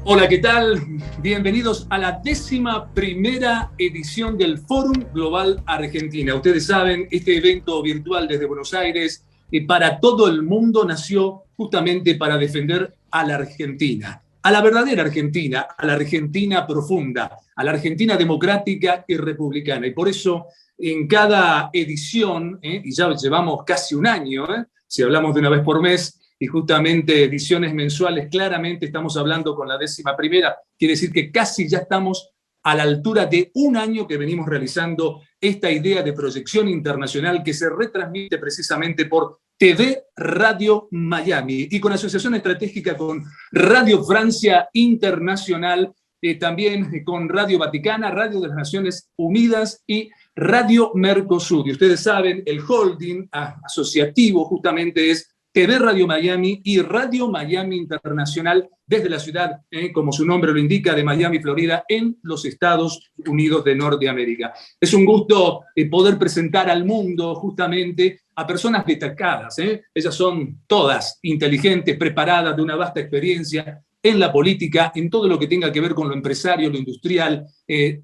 Hola, ¿qué tal? Bienvenidos a la 11ª edición del Fórum Global Argentina. Ustedes saben, este evento virtual desde Buenos Aires para todo el mundo nació justamente para defender a la Argentina, a la verdadera Argentina, a la Argentina profunda, a la Argentina democrática y republicana. Y por eso, en cada edición, y ya llevamos casi un año, si hablamos de una vez por mes, y justamente ediciones mensuales, claramente estamos hablando con la 11ª, quiere decir que casi ya estamos a la altura de un año que venimos realizando esta idea de proyección internacional que se retransmite precisamente por TV Radio Miami y con asociación estratégica con Radio Francia Internacional, también con Radio Vaticana, Radio de las Naciones Unidas y Radio Mercosur. Y ustedes saben, el holding asociativo justamente es TV Radio Miami y Radio Miami Internacional desde la ciudad, como su nombre lo indica, de Miami, Florida, en los Estados Unidos de Norteamérica. Es un gusto poder presentar al mundo justamente a personas destacadas. Ellas son todas inteligentes, preparadas, de una vasta experiencia en la política, en todo lo que tenga que ver con lo empresario, lo industrial,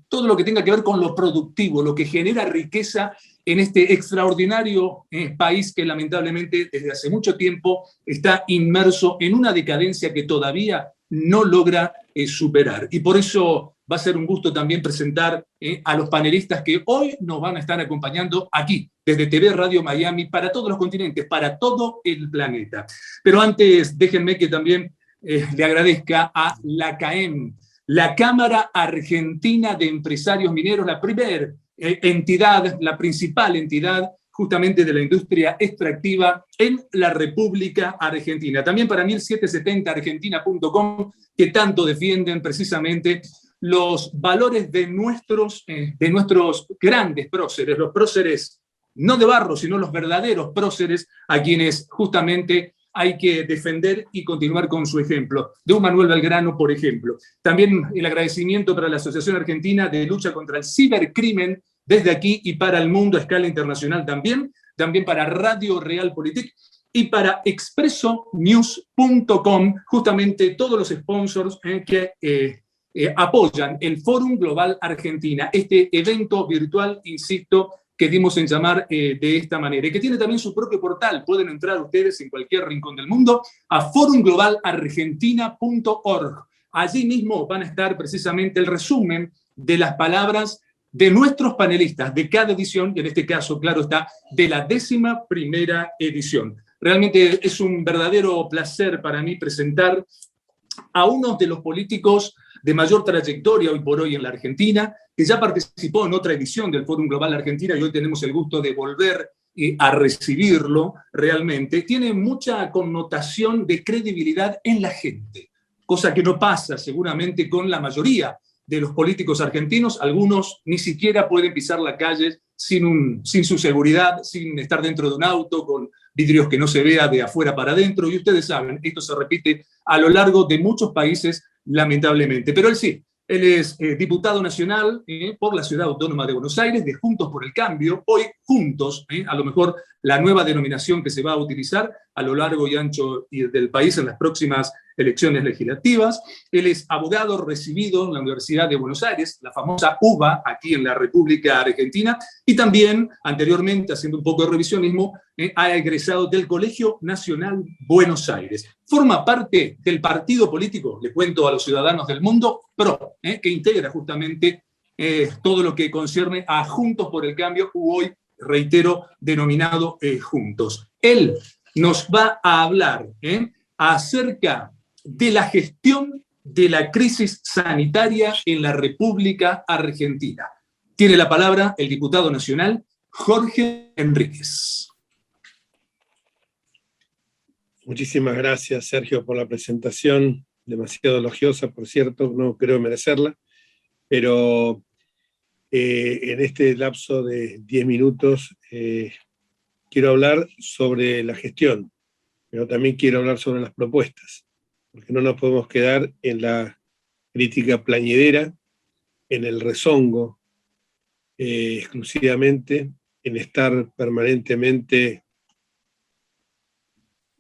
todo lo que tenga que ver con lo productivo, lo que genera riqueza en este extraordinario país que lamentablemente desde hace mucho tiempo está inmerso en una decadencia que todavía no logra superar. Y por eso va a ser un gusto también presentar a los panelistas que hoy nos van a estar acompañando aquí, desde TV Radio Miami, para todos los continentes, para todo el planeta. Pero antes, déjenme que también le agradezca a la CAEM, la Cámara Argentina de Empresarios Mineros, la primera entidad, la principal entidad justamente de la industria extractiva en la República Argentina. También para 1770argentina.com, que tanto defienden precisamente los valores de nuestros grandes próceres, los próceres no de barro, sino los verdaderos próceres a quienes justamente hay que defender y continuar con su ejemplo. De un Manuel Belgrano, por ejemplo. También el agradecimiento para la Asociación Argentina de Lucha contra el Cibercrimen, desde aquí y para el mundo a escala internacional también para Radio Realpolitik y para expresonews.com, justamente todos los sponsors que apoyan el Fórum Global Argentina, este evento virtual, insisto, que dimos en llamar de esta manera, y que tiene también su propio portal. Pueden entrar ustedes en cualquier rincón del mundo a forumglobalargentina.org. Allí mismo van a estar precisamente el resumen de las palabras de nuestros panelistas de cada edición, y en este caso, claro está, de la 11ª edición. Realmente es un verdadero placer para mí presentar a uno de los políticos de mayor trayectoria hoy por hoy en la Argentina, que ya participó en otra edición del Fórum Global Argentina y hoy tenemos el gusto de volver a recibirlo realmente. Tiene mucha connotación de credibilidad en la gente, cosa que no pasa seguramente con la mayoría de los políticos argentinos. Algunos ni siquiera pueden pisar la calle sin su seguridad, sin estar dentro de un auto, con vidrios que no se vea de afuera para adentro. Y ustedes saben, esto se repite a lo largo de muchos países, lamentablemente. Pero él sí, él es diputado nacional por la Ciudad Autónoma de Buenos Aires, de Juntos por el Cambio. Hoy, Juntos, a lo mejor la nueva denominación que se va a utilizar a lo largo y ancho del país en las próximas elecciones legislativas. Él es abogado recibido en la Universidad de Buenos Aires, la famosa UBA, aquí en la República Argentina, y también, anteriormente, haciendo un poco de revisionismo, ha egresado del Colegio Nacional Buenos Aires. Forma parte del partido político, le cuento a los ciudadanos del mundo, PRO, que integra justamente todo lo que concierne a Juntos por el Cambio, hoy, reitero, denominado Juntos. Él nos va a hablar acerca de la gestión de la crisis sanitaria en la República Argentina. Tiene la palabra el diputado nacional Jorge Enríquez. Muchísimas gracias, Sergio, por la presentación, demasiado elogiosa, por cierto, no creo merecerla, pero en este lapso de 10 minutos quiero hablar sobre la gestión, pero también quiero hablar sobre las propuestas, porque no nos podemos quedar en la crítica plañidera, en el rezongo, exclusivamente, en estar permanentemente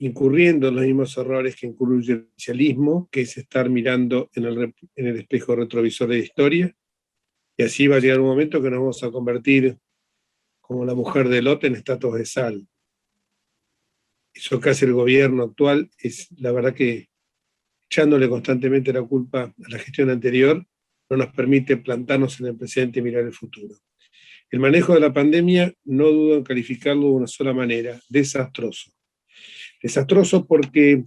incurriendo en los mismos errores que incurre el oficialismo, que es estar mirando en el espejo retrovisor de la historia, y así va a llegar un momento que nos vamos a convertir, como la mujer de Lot, en estatuas de sal. Eso que hace el gobierno actual es, la verdad, que echándole constantemente la culpa a la gestión anterior, no nos permite plantarnos en el presente y mirar el futuro. El manejo de la pandemia, no dudo en calificarlo de una sola manera: desastroso. Desastroso porque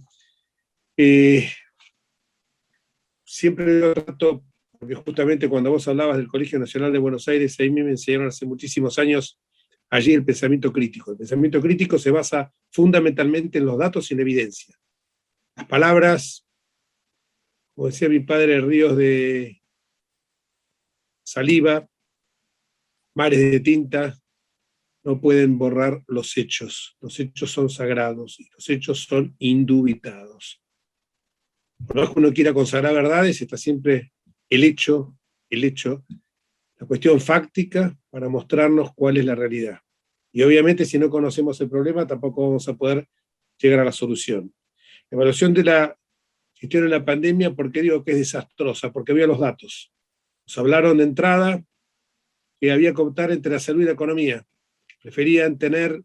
siempre lo trato, porque justamente cuando vos hablabas del Colegio Nacional de Buenos Aires, ahí me enseñaron hace muchísimos años allí el pensamiento crítico. El pensamiento crítico se basa fundamentalmente en los datos y en la evidencia. Las palabras, como decía mi padre, ríos de saliva, mares de tinta, no pueden borrar los hechos. Los hechos son sagrados y los hechos son indubitados. Por más que uno quiera consagrar verdades, está siempre el hecho, la cuestión fáctica para mostrarnos cuál es la realidad. Y obviamente, si no conocemos el problema, tampoco vamos a poder llegar a la solución. La evaluación de la gestión en la pandemia, ¿por qué digo que es desastrosa? Porque veo los datos. Nos hablaron de entrada que había que optar entre la salud y la economía. Preferían tener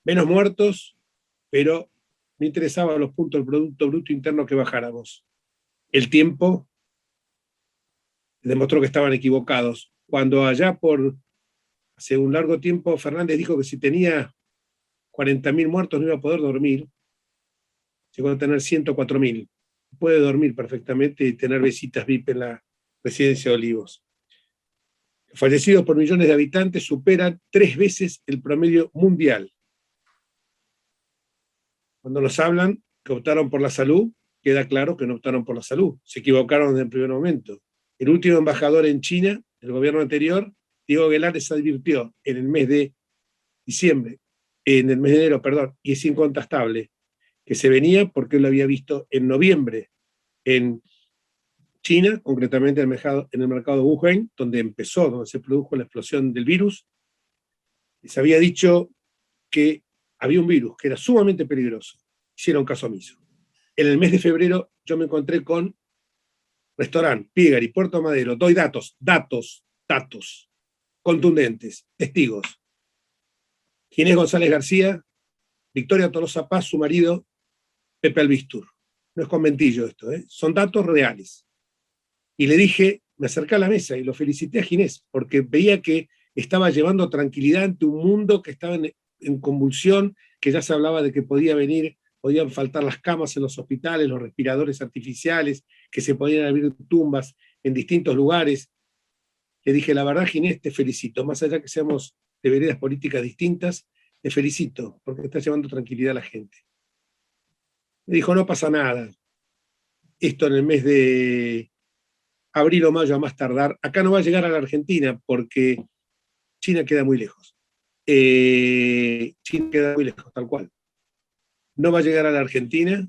menos muertos, pero me interesaban los puntos del Producto Bruto Interno que bajáramos. El tiempo demostró que estaban equivocados. Cuando allá hace un largo tiempo Fernández dijo que si tenía 40.000 muertos no iba a poder dormir, llegó a tener 104.000. Puede dormir perfectamente y tener visitas VIP en la residencia de Olivos. Los fallecidos por millones de habitantes superan 3 veces el promedio mundial. Cuando nos hablan que optaron por la salud, queda claro que no optaron por la salud. Se equivocaron desde el primer momento. El último embajador en China, del gobierno anterior, Diego Aguilar, les advirtió en el mes de enero, y es incontestable, que se venía porque él lo había visto en noviembre en China, concretamente en el mercado de Wuhan, donde se produjo la explosión del virus. Les había dicho que había un virus que era sumamente peligroso. Hicieron caso omiso. En el mes de febrero yo me encontré con Restaurant Piegari, Puerto Madero. Doy datos contundentes, testigos. Ginés González García, Victoria Tolosa Paz, su marido, Pepe Albistur. No es conventillo esto, son datos reales. Y le dije, me acerqué a la mesa y lo felicité a Ginés, porque veía que estaba llevando tranquilidad ante un mundo que estaba en convulsión, que ya se hablaba de que podían faltar las camas en los hospitales, los respiradores artificiales, que se podían abrir tumbas en distintos lugares. Le dije, la verdad, Ginés, te felicito. Más allá que seamos de veredas políticas distintas, te felicito, porque estás llevando tranquilidad a la gente. Me dijo, no pasa nada. Esto en el mes de abril o mayo a más tardar. Acá no va a llegar a la Argentina, porque China queda muy lejos. China queda muy lejos, tal cual. No va a llegar a la Argentina,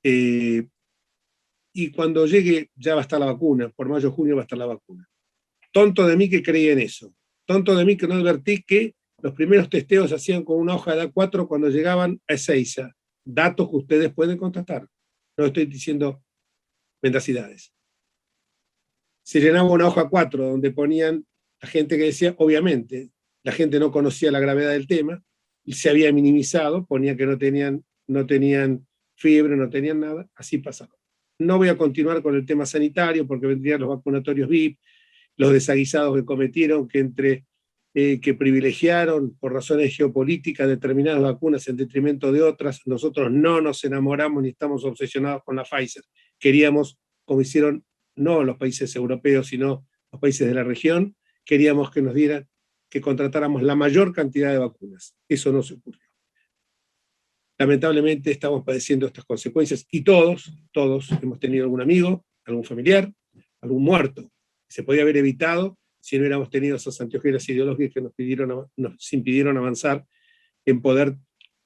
y cuando llegue ya va a estar la vacuna, por mayo o junio va a estar la vacuna. Tonto de mí que creía en eso. Tonto de mí que no advertí que los primeros testeos se hacían con una hoja de A4 cuando llegaban a Ezeiza. Datos que ustedes pueden contrastar. No estoy diciendo mendacidades. Se llenaba una hoja 4 donde ponían la gente que decía, obviamente, la gente no conocía la gravedad del tema, y se había minimizado, ponía que no tenían fiebre, no tenían nada, así pasaba. No voy a continuar con el tema sanitario porque vendrían los vacunatorios VIP, los desaguisados que cometieron, que privilegiaron por razones geopolíticas determinadas vacunas en detrimento de otras. Nosotros no nos enamoramos ni estamos obsesionados con la Pfizer. Queríamos, como hicieron no los países europeos, sino los países de la región, queríamos que nos dieran, que contratáramos la mayor cantidad de vacunas. Eso no se ocurrió. Lamentablemente estamos padeciendo estas consecuencias y todos hemos tenido algún amigo, algún familiar, algún muerto. Se podía haber evitado si no hubiéramos tenido esas anteojeras ideológicas que nos impidieron avanzar en poder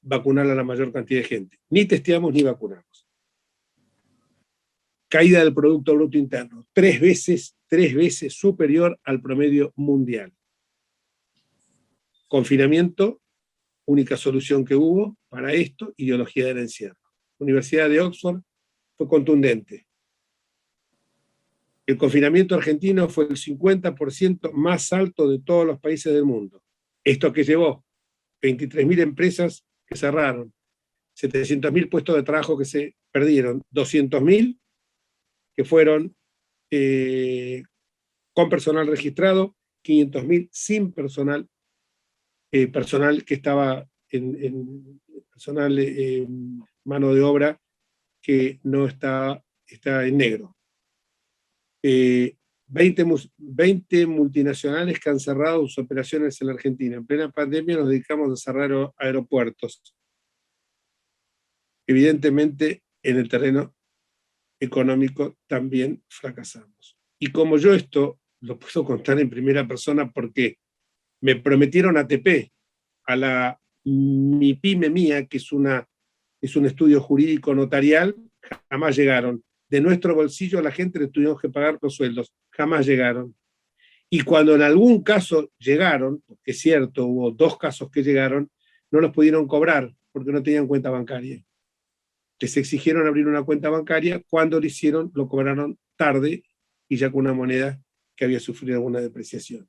vacunar a la mayor cantidad de gente. Ni testeamos ni vacunamos. Caída del Producto Bruto Interno, 3 veces superior al promedio mundial. Confinamiento única solución que hubo para esto, ideología del encierro. La Universidad de Oxford fue contundente. El confinamiento argentino fue el 50% más alto de todos los países del mundo. Esto que llevó 23.000 empresas que cerraron, 700.000 puestos de trabajo que se perdieron, 200.000 que fueron con personal registrado, 500.000 sin personal, personal que estaba en personal mano de obra que no está en negro. 20 multinacionales que han cerrado sus operaciones en la Argentina. En plena pandemia nos dedicamos a cerrar aeropuertos. Evidentemente, en el terreno económico también fracasamos. Y como yo esto lo puedo contar en primera persona porque me prometieron ATP, a la MIPYME mía, que es un estudio jurídico notarial, jamás llegaron. De nuestro bolsillo a la gente le tuvimos que pagar los sueldos, jamás llegaron. Y cuando en algún caso llegaron, porque es cierto, hubo 2 casos que llegaron, no los pudieron cobrar porque no tenían cuenta bancaria. Les exigieron abrir una cuenta bancaria, cuando lo hicieron lo cobraron tarde y ya con una moneda que había sufrido alguna depreciación.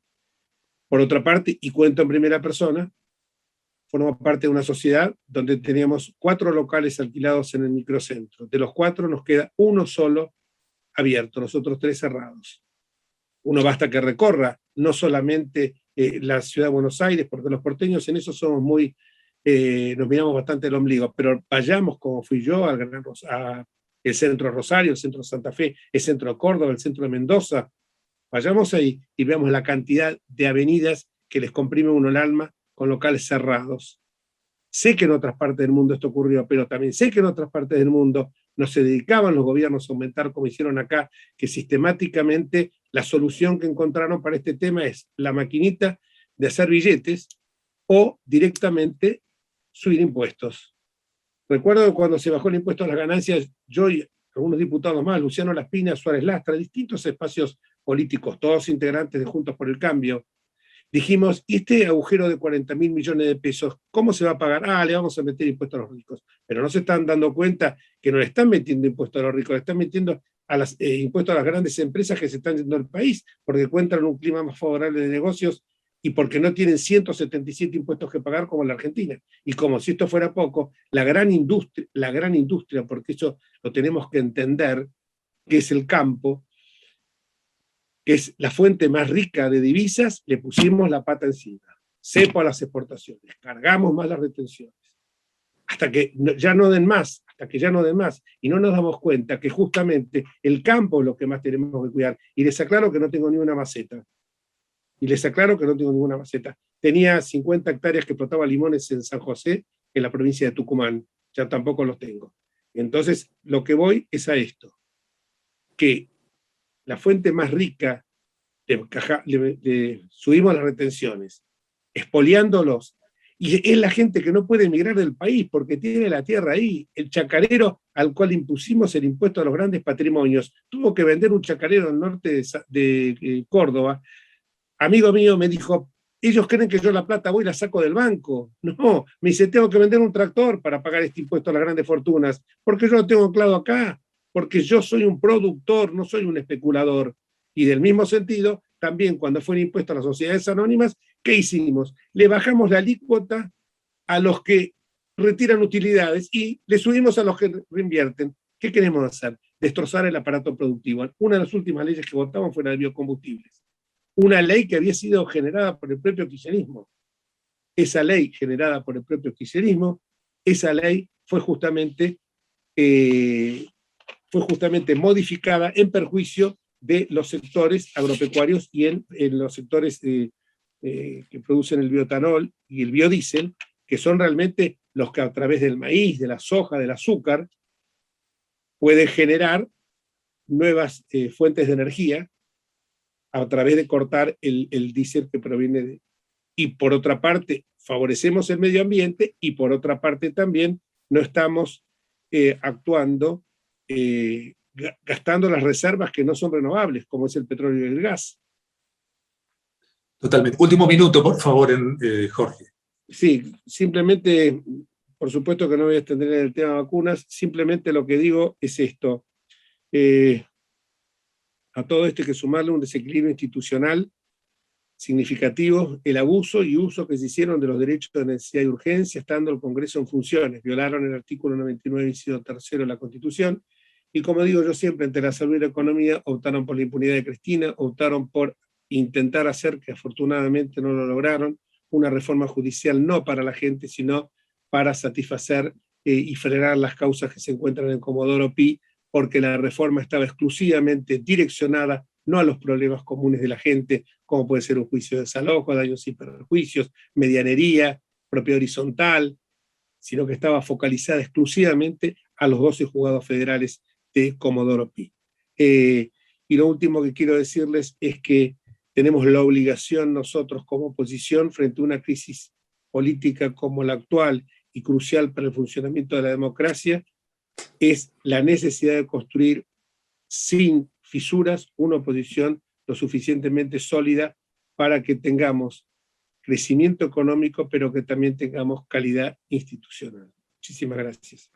Por otra parte, y cuento en primera persona, formamos parte de una sociedad donde teníamos 4 locales alquilados en el microcentro. De los 4 nos queda uno solo abierto, los otros 3 cerrados. Uno basta que recorra no solamente la ciudad de Buenos Aires, porque los porteños en eso somos muy, nos miramos bastante el ombligo, pero vayamos como fui yo al el centro Rosario, el centro Santa Fe, el centro Córdoba, el centro de Mendoza, vayamos ahí y veamos la cantidad de avenidas que les comprime uno el alma con locales cerrados. Sé que en otras partes del mundo esto ocurrió, pero también sé que en otras partes del mundo no se dedicaban los gobiernos a aumentar, como hicieron acá, que sistemáticamente la solución que encontraron para este tema es la maquinita de hacer billetes o directamente subir impuestos. Recuerdo que cuando se bajó el impuesto a las ganancias, yo y algunos diputados más, Luciano Laspina, Suárez Lastra, distintos espacios políticos, todos integrantes de Juntos por el Cambio, dijimos, ¿y este agujero de 40.000 millones de pesos, cómo se va a pagar? Le vamos a meter impuestos a los ricos. Pero no se están dando cuenta que no le están metiendo impuestos a los ricos, le están metiendo impuestos a las grandes empresas que se están yendo al país, porque cuentan un clima más favorable de negocios y porque no tienen 177 impuestos que pagar como la Argentina. Y como si esto fuera poco, la gran industria, porque eso lo tenemos que entender, que es el campo, que es la fuente más rica de divisas, le pusimos la pata encima. Cepo a las exportaciones, cargamos más las retenciones, hasta que ya no den más, y no nos damos cuenta que justamente el campo es lo que más tenemos que cuidar. Y les aclaro que no tengo ni una maceta. Tenía 50 hectáreas que plantaba limones en San José, en la provincia de Tucumán, ya tampoco los tengo. Entonces, lo que voy es a esto, que la fuente más rica, subimos las retenciones, expoliándolos, y es la gente que no puede emigrar del país porque tiene la tierra ahí. El chacarero al cual impusimos el impuesto a los grandes patrimonios, tuvo que vender un chacarero al norte de Córdoba. Amigo mío me dijo, ellos creen que yo la plata voy y la saco del banco. No, me dice, tengo que vender un tractor para pagar este impuesto a las grandes fortunas, porque yo lo tengo anclado acá, porque yo soy un productor, no soy un especulador. Y del mismo sentido, también cuando fue el impuesto a las sociedades anónimas, ¿qué hicimos? Le bajamos la alícuota a los que retiran utilidades y le subimos a los que reinvierten. ¿Qué queremos hacer? Destrozar el aparato productivo. Una de las últimas leyes que votamos fue la de biocombustibles. Una ley que había sido generada por el propio kirchnerismo. Esa ley generada por el propio kirchnerismo, esa ley fue justamente modificada en perjuicio de los sectores agropecuarios y en los sectores que producen el bioetanol y el biodiesel, que son realmente los que a través del maíz, de la soja, del azúcar, pueden generar nuevas fuentes de energía a través de cortar el diésel que proviene de... Y por otra parte, favorecemos el medio ambiente y por otra parte también no estamos actuando, gastando las reservas que no son renovables, como es el petróleo y el gas. Totalmente. Último minuto, por favor, Jorge. Sí, simplemente, por supuesto que no voy a extender en el tema vacunas, simplemente lo que digo es esto. A todo esto hay que sumarle un desequilibrio institucional significativo, el abuso y uso que se hicieron de los derechos de necesidad y urgencia, estando el Congreso en funciones. Violaron el artículo 99, inciso tercero de la Constitución, y como digo yo siempre, entre la salud y la economía, optaron por la impunidad de Cristina, optaron por intentar hacer, que afortunadamente no lo lograron, una reforma judicial no para la gente, sino para satisfacer y frenar las causas que se encuentran en Comodoro Pi, porque la reforma estaba exclusivamente direccionada no a los problemas comunes de la gente, como puede ser un juicio de desalojo, daños y perjuicios, medianería, propiedad horizontal, sino que estaba focalizada exclusivamente a los 12 juzgados federales de Comodoro Pi. Y lo último que quiero decirles es que tenemos la obligación nosotros como oposición frente a una crisis política como la actual y crucial para el funcionamiento de la democracia, es la necesidad de construir sin fisuras una oposición lo suficientemente sólida para que tengamos crecimiento económico, pero que también tengamos calidad institucional. Muchísimas gracias.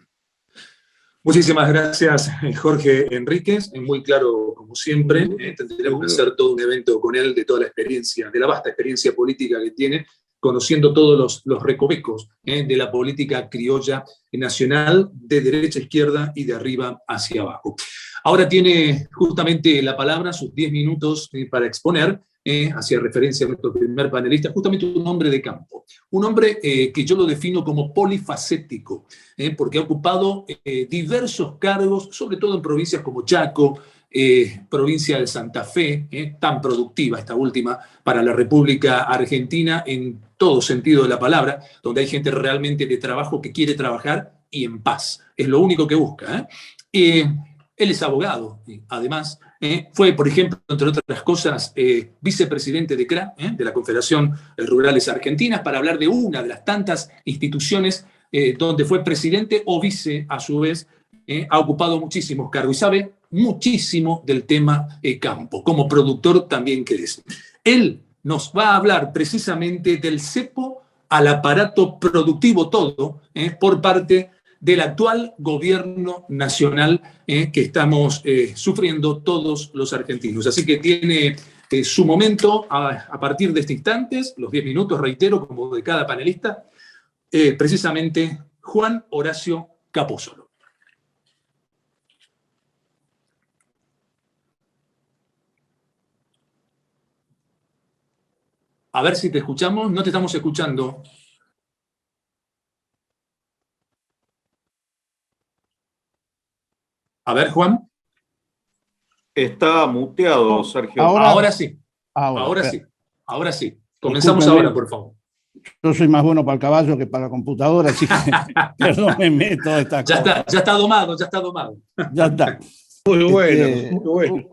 Muchísimas gracias, Jorge Enríquez, muy claro como siempre. Tendremos que hacer todo un evento con él de toda la experiencia, de la vasta experiencia política que tiene, conociendo todos los recovecos de la política criolla nacional, de derecha a izquierda y de arriba hacia abajo. Ahora tiene justamente la palabra, sus 10 minutos para exponer, hacia referencia a nuestro primer panelista, justamente un hombre de campo. Un hombre que yo lo defino como polifacético, porque ha ocupado diversos cargos, sobre todo en provincias como Chaco, provincia de Santa Fe, tan productiva esta última para la República Argentina en todo sentido de la palabra, donde hay gente realmente de trabajo que quiere trabajar y en paz. Es lo único que busca. Él es abogado, además. Fue, por ejemplo, entre otras cosas, vicepresidente de CRA, de la Confederación Rurales Argentinas, para hablar de una de las tantas instituciones donde fue presidente o vice, a su vez, ha ocupado muchísimos cargos y sabe muchísimo del tema campo, como productor también que es. Él nos va a hablar precisamente del cepo al aparato productivo todo, por parte del actual gobierno nacional que estamos sufriendo todos los argentinos. Así que tiene su momento a partir de este instante, los 10 minutos, reitero, como de cada panelista, precisamente Juan Horacio Capósolo. A ver si te escuchamos. No te estamos escuchando. A ver, Juan. Está muteado, Sergio. Ahora sí. Ahora sí. Ahora sí. Comenzamos Discúlpeme, ahora, por favor. Yo soy más bueno para el caballo que para la computadora, así que perdónenme todas estas cosas. Ya está domado, ya está domado. Ya está. Muy bueno, muy bueno.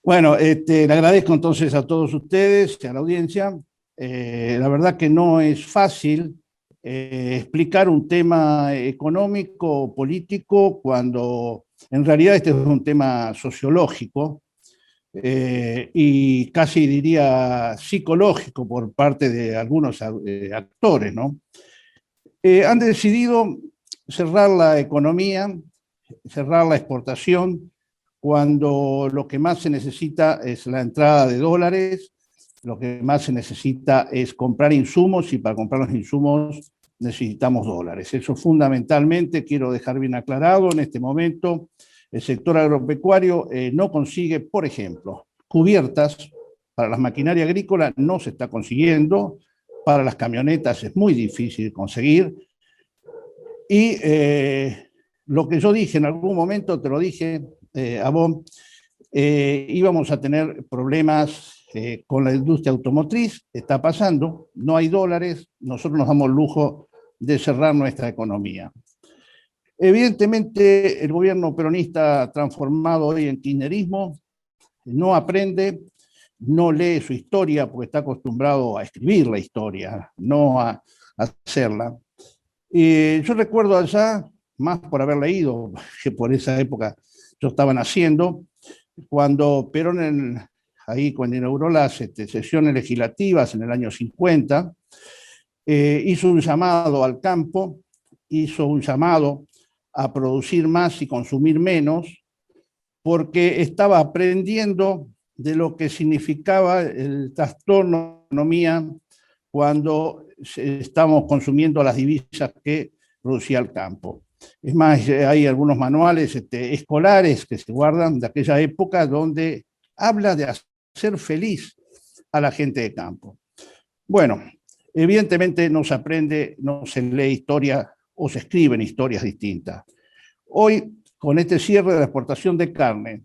Bueno, le agradezco entonces a todos ustedes y a la audiencia. La verdad que no es fácil explicar un tema económico, político, cuando en realidad este es un tema sociológico y casi diría psicológico por parte de algunos actores, ¿no? Han decidido cerrar la economía, cerrar la exportación, cuando lo que más se necesita es la entrada de dólares, lo que más se necesita es comprar insumos, y para comprar los insumos necesitamos dólares. Eso fundamentalmente, quiero dejar bien aclarado en este momento, el sector agropecuario no consigue, por ejemplo, cubiertas para la maquinaria agrícola, no se está consiguiendo, para las camionetas es muy difícil conseguir, y lo que yo dije en algún momento, te lo dije a vos, íbamos a tener problemas con la industria automotriz, está pasando, no hay dólares, nosotros nos damos el lujo de cerrar nuestra economía. Evidentemente, el gobierno peronista transformado hoy en kirchnerismo no aprende, no lee su historia porque está acostumbrado a escribir la historia, no a hacerla. Yo recuerdo allá, más por haber leído, que por esa época yo estaba naciendo, cuando Perón, ahí cuando inauguró las sesiones legislativas en el año 50, hizo un llamado al campo, hizo un llamado a producir más y consumir menos, porque estaba aprendiendo de lo que significaba el trastorno de la economía cuando estamos consumiendo las divisas que producía el campo. Es más, hay algunos manuales escolares que se guardan de aquella época donde habla de hacer feliz a la gente de campo. Bueno, evidentemente no se aprende, no se lee historia o se escriben historias distintas. Hoy, con este cierre de la exportación de carne,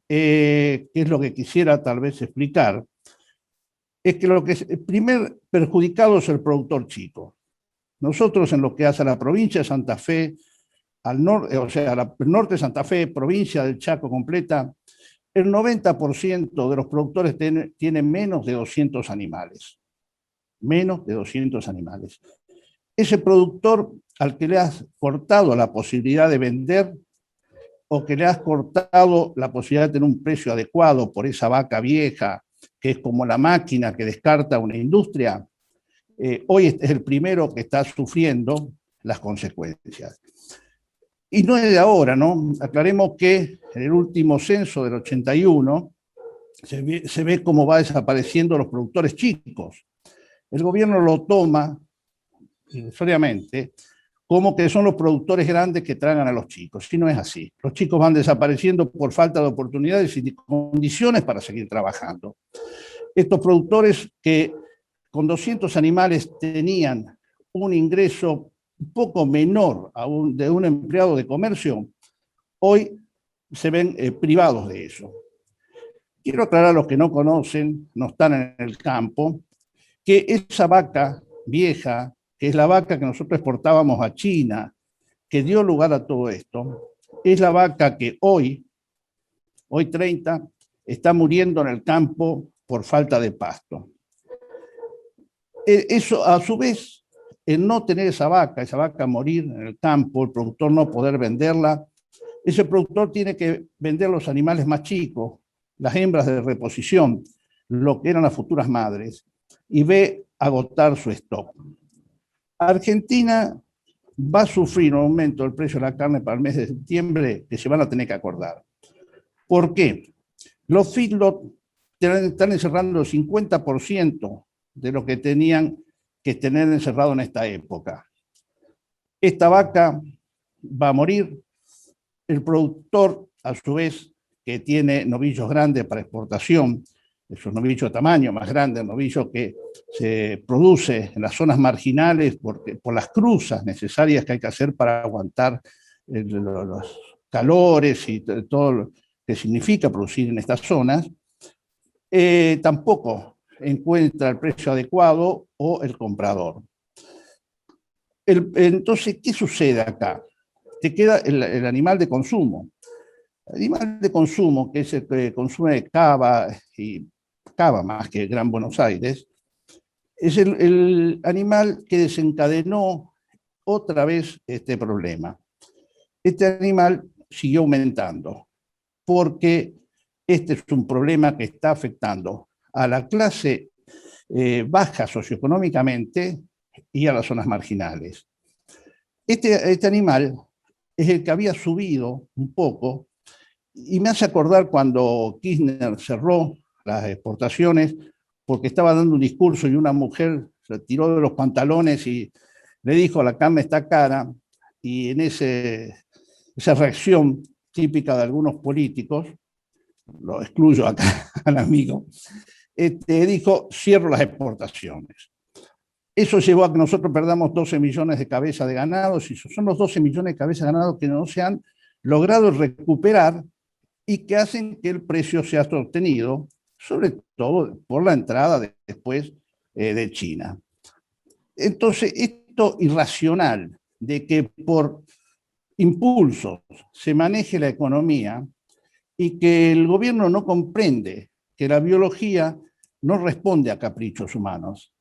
que es lo que quisiera tal vez explicar, es que el primer perjudicado es el productor chico. Nosotros, en lo que hace a la provincia de Santa Fe, al norte, o sea, al norte de Santa Fe, provincia del Chaco completa, el 90% de los productores tienen menos de 200 animales. Menos de 200 animales. Ese productor al que le has cortado la posibilidad de vender o que le has cortado la posibilidad de tener un precio adecuado por esa vaca vieja, que es como la máquina que descarta una industria, hoy es el primero que está sufriendo las consecuencias. Y no es de ahora, ¿no? Aclaremos que en el último censo del 81 se ve cómo va desapareciendo los productores chicos. El gobierno lo toma, necesariamente, como que son los productores grandes que tragan a los chicos. Si no es así. Los chicos van desapareciendo por falta de oportunidades y condiciones para seguir trabajando. Estos productores que con 200 animales tenían un ingreso un poco menor de un empleado de comercio, hoy se ven privados de eso. Quiero aclarar a los que no conocen, no están en el campo, que esa vaca vieja, que es la vaca que nosotros exportábamos a China, que dio lugar a todo esto, es la vaca que hoy 30, está muriendo en el campo por falta de pasto. Eso, a su vez, el no tener esa vaca morir en el campo, el productor no poder venderla, ese productor tiene que vender los animales más chicos, las hembras de reposición, lo que eran las futuras madres, y ve agotar su stock. Argentina va a sufrir un aumento del precio de la carne para el mes de septiembre que se van a tener que acordar. ¿Por qué? Los feedlots están encerrando el 50% de lo que tenían que tener encerrado en esta época. Esta vaca va a morir. El productor, a su vez, que tiene novillos grandes para exportación, esos novillos de tamaño más grande, el novillo que se produce en las zonas marginales por las cruzas necesarias que hay que hacer para aguantar los calores y todo lo que significa producir en estas zonas, tampoco encuentra el precio adecuado o el comprador. Entonces, ¿qué sucede acá? Te queda el animal de consumo. El animal de consumo, que es el que consume cava, y cava más que Gran Buenos Aires, es el animal que desencadenó otra vez este problema. Este animal siguió aumentando, porque este es un problema que está afectando a la clase baja socioeconómicamente y a las zonas marginales. Este animal es el que había subido un poco, y me hace acordar cuando Kirchner cerró las exportaciones porque estaba dando un discurso y una mujer se tiró de los pantalones y le dijo la carne está cara, y en esa reacción típica de algunos políticos, lo excluyo acá al amigo, dijo cierro las exportaciones. Eso llevó a que nosotros perdamos 12 millones de cabezas de ganado, y son los 12 millones de cabezas de ganado que no se han logrado recuperar y que hacen que el precio sea sostenido, sobre todo por la entrada después de China. Entonces, esto irracional de que por impulsos se maneje la economía y que el gobierno no comprende que la biología no responde a caprichos humanos.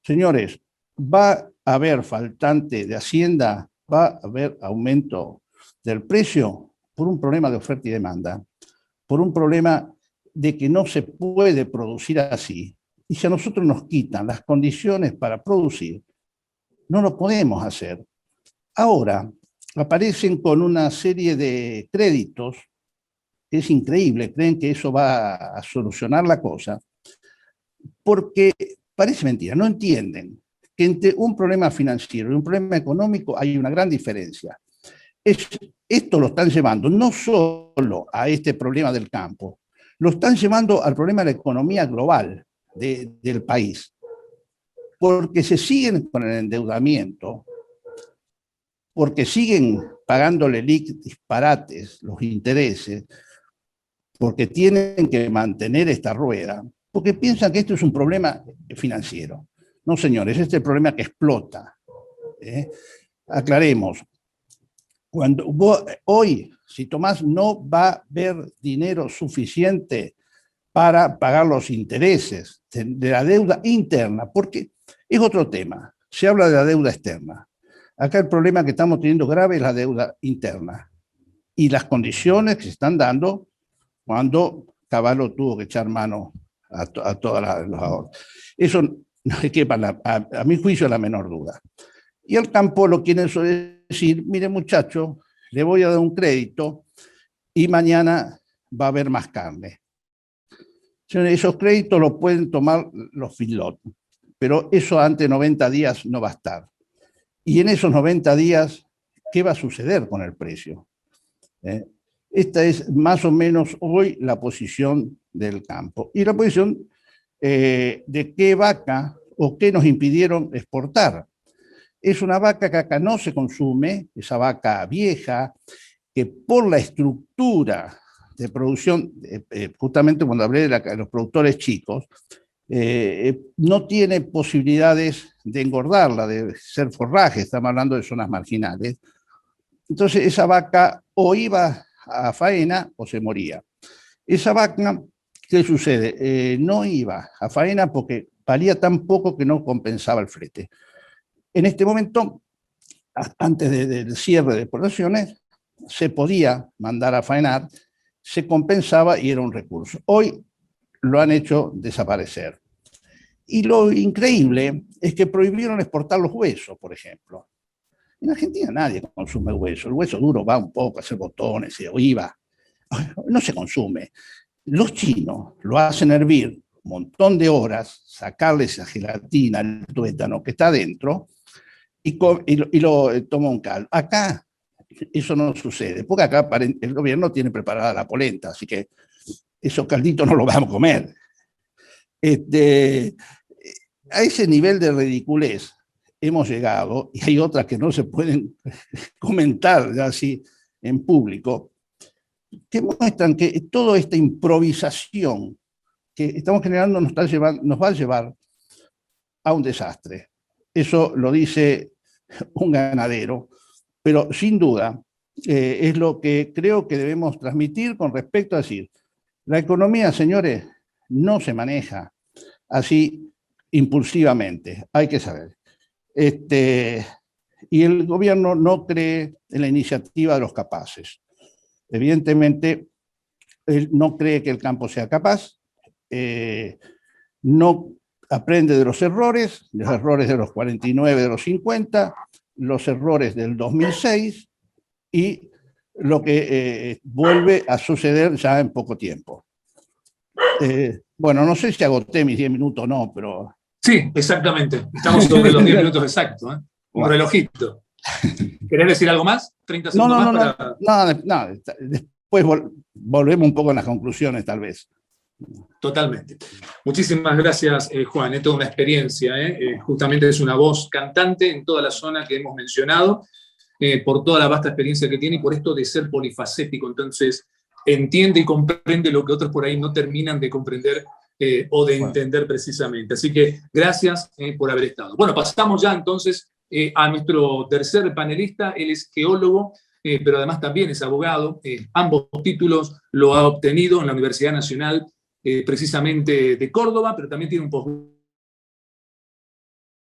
Señores, va a haber faltante de hacienda, va a haber aumento del precio por un problema de oferta y demanda, por un problema de que no se puede producir así. Y si a nosotros nos quitan las condiciones para producir, No lo podemos hacer. Ahora aparecen con una serie de créditos. Es increíble, creen que eso va a solucionar la cosa, porque parece mentira, no entienden que entre un problema financiero y un problema económico hay una gran diferencia. Esto lo están llevando no solo a este problema del campo, lo están llevando al problema de la economía global del país, porque se siguen con el endeudamiento, porque siguen pagándole disparates, los intereses, porque tienen que mantener esta rueda, porque piensan que esto es un problema financiero. No, señores, este es el problema que explota. Aclaremos. Hoy, si Tomás no va a haber dinero suficiente para pagar los intereses de la deuda interna, porque es otro tema. Se habla de la deuda externa. Acá el problema que estamos teniendo grave es la deuda interna y las condiciones que se están dando cuando Cavallo tuvo que echar mano a todas los ahorros. Eso no es que a mi juicio es la menor duda. Y el campo lo quieren decir, mire muchacho, le voy a dar un crédito y mañana va a haber más carne. Esos créditos los pueden tomar los feedlot, pero eso antes de 90 días no va a estar. Y en esos 90 días, ¿qué va a suceder con el precio? Esta es más o menos hoy la posición del campo. Y la posición de qué vaca o qué nos impidieron exportar. Es una vaca que acá no se consume, esa vaca vieja, que por la estructura de producción, justamente cuando hablé de los productores chicos, no tiene posibilidades de engordarla, de ser forraje, estamos hablando de zonas marginales. Entonces esa vaca o iba a faena o se moría. Esa vaca, ¿qué sucede? No iba a faena porque valía tan poco que no compensaba el flete. En este momento, antes del cierre de explotaciones, se podía mandar a faenar, se compensaba y era un recurso. Hoy lo han hecho desaparecer. Y lo increíble es que prohibieron exportar los huesos, por ejemplo. En Argentina nadie consume hueso. El hueso duro va un poco a hacer botones, o IVA. No se consume. Los chinos lo hacen hervir un montón de horas, sacarle esa gelatina, el tuétano que está adentro, y lo toma un caldo. Acá eso no sucede, porque acá el gobierno tiene preparada la polenta, así que esos calditos no los vamos a comer. A ese nivel de ridiculez hemos llegado, y hay otras que no se pueden comentar así en público, que muestran que toda esta improvisación que estamos generando nos va a llevar a un desastre. Eso lo dice un ganadero, pero sin duda es lo que creo que debemos transmitir con respecto a decir, la economía, señores, no se maneja así impulsivamente, hay que saber. Y el gobierno no cree en la iniciativa de los capaces. Evidentemente, él no cree que el campo sea capaz, no aprende de los errores de los 49, de los 50, los errores del 2006 y lo que vuelve a suceder ya en poco tiempo. Bueno, no sé si agoté mis 10 minutos o no, pero... Sí, exactamente. Estamos sobre los 10 minutos exactos. Un bueno. Relojito. ¿Querés decir algo más? 30 segundos más para... No, después volvemos un poco en las conclusiones, tal vez. Totalmente. Muchísimas gracias, Juan. Es toda una experiencia. Justamente es una voz cantante en toda la zona que hemos mencionado, por toda la vasta experiencia que tiene y por esto de ser polifacético. Entonces, entiende y comprende lo que otros por ahí no terminan de comprender o de entender precisamente. Así que gracias por haber estado. Bueno, pasamos ya entonces a nuestro tercer panelista. Él es geólogo, pero además también es abogado. Ambos títulos lo ha obtenido en la Universidad Nacional precisamente de Córdoba, pero también tiene un posgrado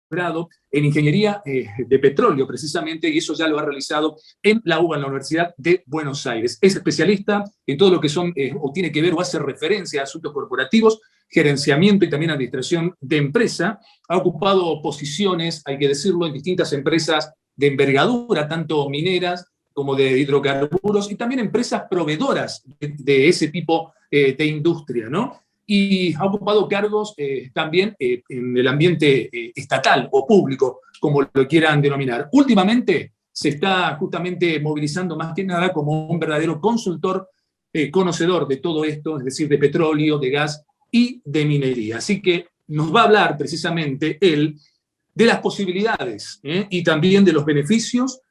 grado en ingeniería de petróleo, precisamente, y eso ya lo ha realizado en la UBA, en la Universidad de Buenos Aires. Es especialista en todo lo que son, o tiene que ver o hace referencia a asuntos corporativos, gerenciamiento y también administración de empresa. Ha ocupado posiciones, hay que decirlo, en distintas empresas de envergadura, tanto mineras como de hidrocarburos, y también empresas proveedoras de ese tipo de industria, ¿no? Y ha ocupado cargos también en el ambiente estatal o público, como lo quieran denominar. Últimamente se está justamente movilizando más que nada como un verdadero consultor, conocedor de todo esto, es decir, de petróleo, de gas y de minería. Así que nos va a hablar precisamente él de las posibilidades y también de los beneficios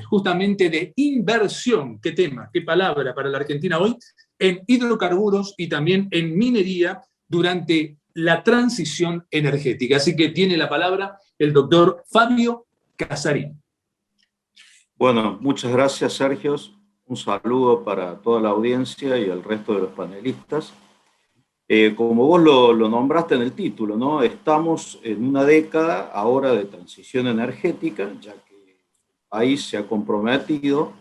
justamente de inversión. ¿Qué tema? ¿Qué palabra para la Argentina hoy? En hidrocarburos y también en minería durante la transición energética. Así que tiene la palabra el doctor Fabio Casarín. Bueno, muchas gracias, Sergio. Un saludo para toda la audiencia y el resto de los panelistas. Como vos lo nombraste en el título, ¿no? Estamos en una década ahora de transición energética, ya que el país se ha comprometido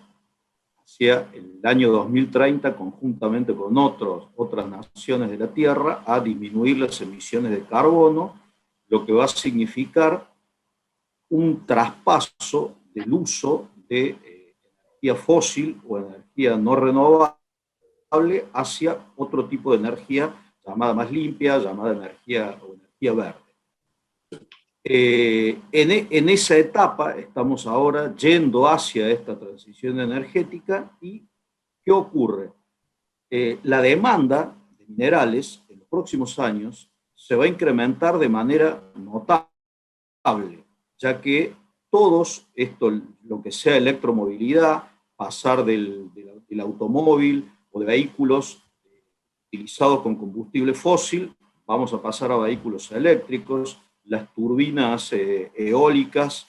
hacia el año 2030, conjuntamente con otras naciones de la Tierra, a disminuir las emisiones de carbono, lo que va a significar un traspaso del uso de energía fósil o energía no renovable hacia otro tipo de energía llamada más limpia, llamada energía verde. En esa etapa estamos ahora yendo hacia esta transición energética. ¿Y qué ocurre? La demanda de minerales en los próximos años se va a incrementar de manera notable, ya que lo que sea electromovilidad, pasar del automóvil o de vehículos utilizados con combustible fósil, vamos a pasar a vehículos eléctricos, las turbinas eólicas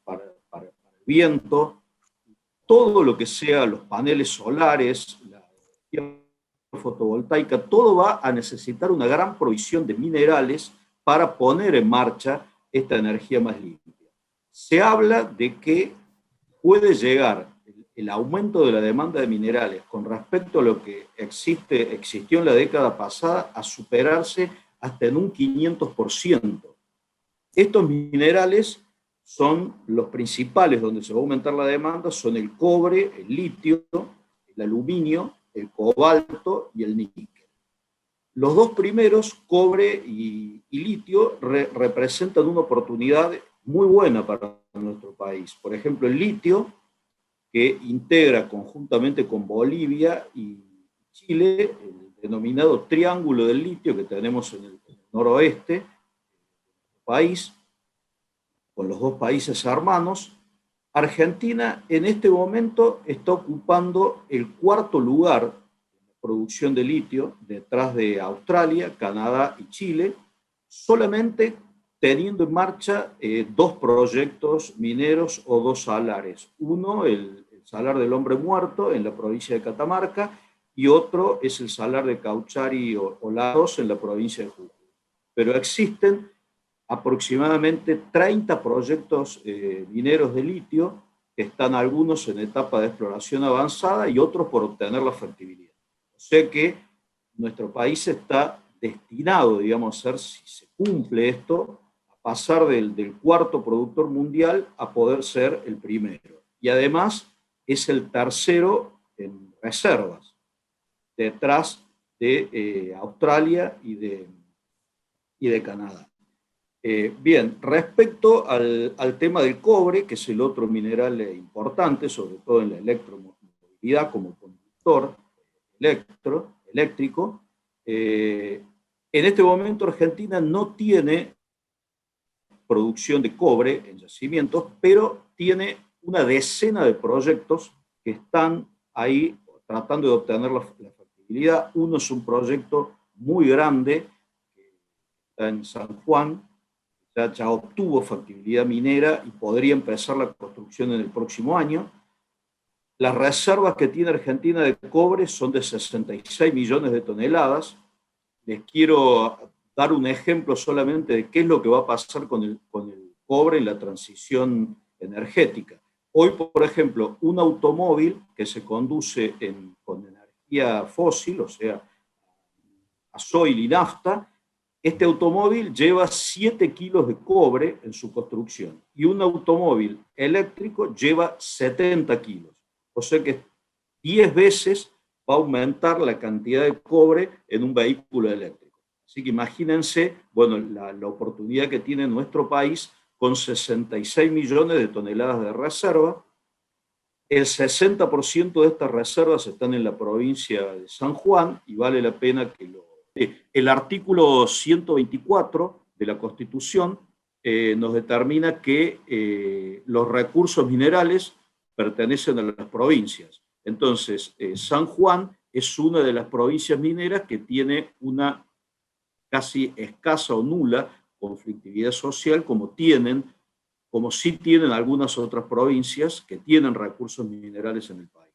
para el viento, todo lo que sea los paneles solares, la energía fotovoltaica, todo va a necesitar una gran provisión de minerales para poner en marcha esta energía más limpia. Se habla de que puede llegar el aumento de la demanda de minerales con respecto a lo que existió en la década pasada a superarse hasta en un 500%. Estos minerales son los principales donde se va a aumentar la demanda, son el cobre, el litio, el aluminio, el cobalto y el níquel. Los dos primeros, cobre y litio, representan una oportunidad muy buena para nuestro país. Por ejemplo, el litio, que integra conjuntamente con Bolivia y Chile, el denominado Triángulo del Litio que tenemos en el noroeste del país, con los dos países hermanos. Argentina en este momento está ocupando el cuarto lugar en la producción de litio, detrás de Australia, Canadá y Chile, solamente teniendo en marcha dos proyectos mineros o dos salares. Uno, el salar del Hombre Muerto en la provincia de Catamarca, y otro es el salar de Cauchari o Lados en la provincia de Jujuy. Pero existen aproximadamente 30 proyectos mineros de litio, que están algunos en etapa de exploración avanzada y otros por obtener la factibilidad. O sea que nuestro país está destinado, digamos, a ser, si se cumple esto, pasar del cuarto productor mundial a poder ser el primero. Y además es el tercero en reservas, detrás de Australia y de Canadá. Bien, respecto al tema del cobre, que es el otro mineral importante, sobre todo en la electromovilidad como conductor eléctrico, en este momento Argentina no tiene producción de cobre en yacimientos, pero tiene una decena de proyectos que están ahí tratando de obtener la factibilidad. Uno es un proyecto muy grande que está en San Juan, ya obtuvo factibilidad minera y podría empezar la construcción en el próximo año. Las reservas que tiene Argentina de cobre son de 66 millones de toneladas. Les quiero dar un ejemplo solamente de qué es lo que va a pasar con el cobre en la transición energética. Hoy, por ejemplo, un automóvil que se conduce con energía fósil, o sea, gasoil y nafta, este automóvil lleva 7 kilos de cobre en su construcción y un automóvil eléctrico lleva 70 kilos. O sea que 10 veces va a aumentar la cantidad de cobre en un vehículo eléctrico. Así que imagínense, bueno, la oportunidad que tiene nuestro país con 66 millones de toneladas de reserva. El 60% de estas reservas están en la provincia de San Juan y vale la pena que el artículo 124 de la Constitución nos determina que los recursos minerales pertenecen a las provincias. Entonces, San Juan es una de las provincias mineras que tiene una casi escasa o nula conflictividad social, como sí tienen algunas otras provincias que tienen recursos minerales en el país.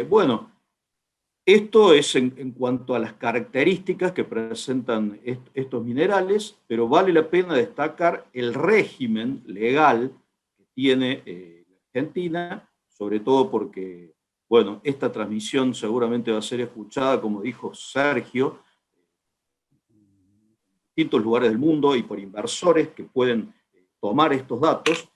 Bueno, esto es en cuanto a las características que presentan estos minerales, pero vale la pena destacar el régimen legal que tiene la Argentina, sobre todo porque, bueno, esta transmisión seguramente va a ser escuchada, como dijo Sergio, en distintos lugares del mundo y por inversores que pueden tomar estos datos.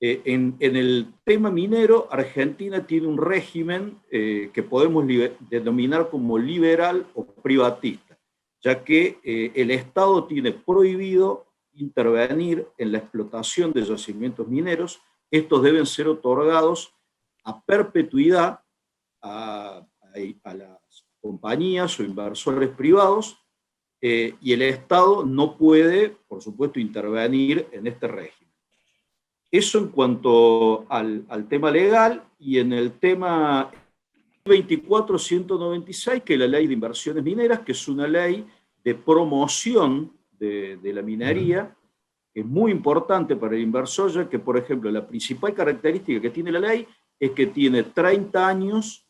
En el tema minero, Argentina tiene un régimen que podemos denominar como liberal o privatista, ya que el Estado tiene prohibido intervenir en la explotación de yacimientos mineros. Estos deben ser otorgados a perpetuidad a las compañías o inversores privados, y el Estado no puede, por supuesto, intervenir en este régimen. Eso en cuanto al tema legal, y en el tema 24.196, que es la ley de inversiones mineras, que es una ley de promoción de la minería, que es muy importante para el inversor, ya que, por ejemplo, la principal característica que tiene la ley es que tiene 30 años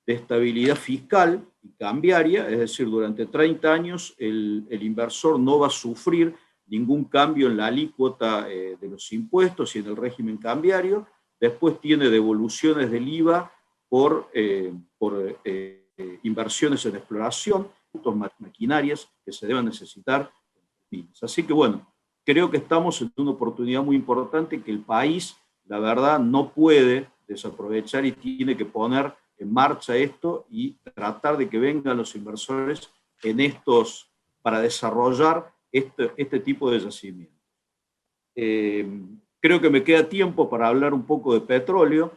de estabilidad fiscal y cambiaria, es decir, durante 30 años el inversor no va a sufrir ningún cambio en la alícuota de los impuestos y en el régimen cambiario. Después tiene devoluciones del IVA por inversiones en exploración, maquinarias que se deban necesitar. Así que bueno, creo que estamos en una oportunidad muy importante que el país, la verdad, no puede desaprovechar y tiene que poner en marcha esto y tratar de que vengan los inversores para desarrollar este tipo de yacimientos. Creo que me queda tiempo para hablar un poco de petróleo.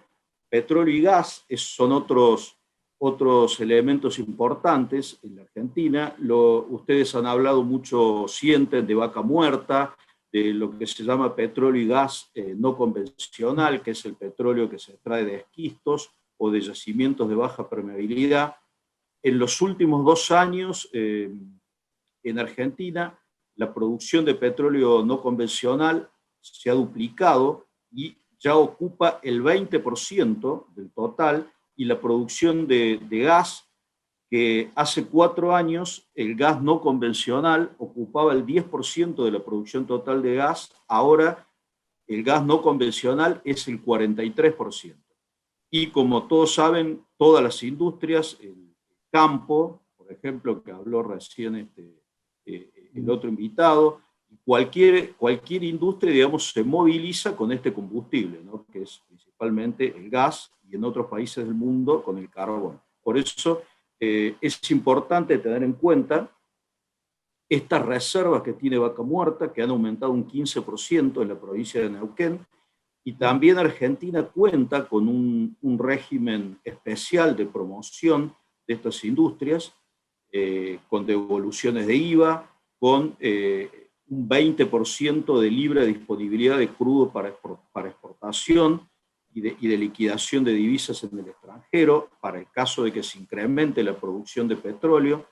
Petróleo y gas son otros elementos importantes en la Argentina. Ustedes han hablado mucho, sienten, de Vaca Muerta, de lo que se llama petróleo y gas no convencional, que es el petróleo que se extrae de esquistos o de yacimientos de baja permeabilidad. En los últimos 2 años, en Argentina, la producción de petróleo no convencional se ha duplicado y ya ocupa el 20% del total, y la producción de gas, que hace 4 años el gas no convencional ocupaba el 10% de la producción total de gas, ahora el gas no convencional es el 43%. Y como todos saben, todas las industrias, el campo, por ejemplo, que habló recién el otro invitado, cualquier industria, digamos, se moviliza con este combustible, ¿no? Que es principalmente el gas, y en otros países del mundo con el carbón. Por eso es importante tener en cuenta estas reservas que tiene Vaca Muerta, que han aumentado un 15% en la provincia de Neuquén, y también Argentina cuenta con un régimen especial de promoción de estas industrias, con devoluciones de IVA, con un 20% de libre disponibilidad de crudo para exportación y de liquidación de divisas en el extranjero, para el caso de que se incremente la producción de petróleo.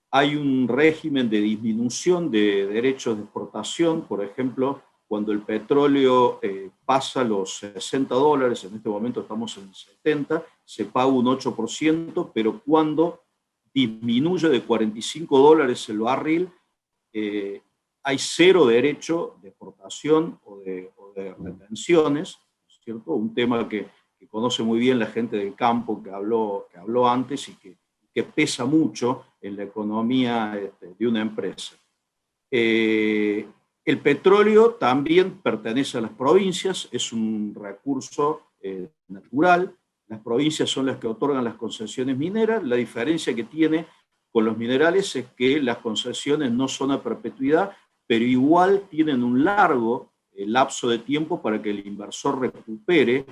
Hay un régimen de disminución de derechos de exportación, por ejemplo, cuando el petróleo pasa los $60, en este momento estamos en 70, se paga un 8%, pero cuando disminuye de $45 el barril, hay cero derecho de exportación o de retenciones, ¿cierto? Un tema que conoce muy bien la gente del campo que habló antes y que pesa mucho en la economía de una empresa. El petróleo también pertenece a las provincias, es un recurso natural. Las provincias son las que otorgan las concesiones mineras. La diferencia que tiene con los minerales es que las concesiones no son a perpetuidad, pero igual tienen un largo lapso de tiempo para que el inversor recupere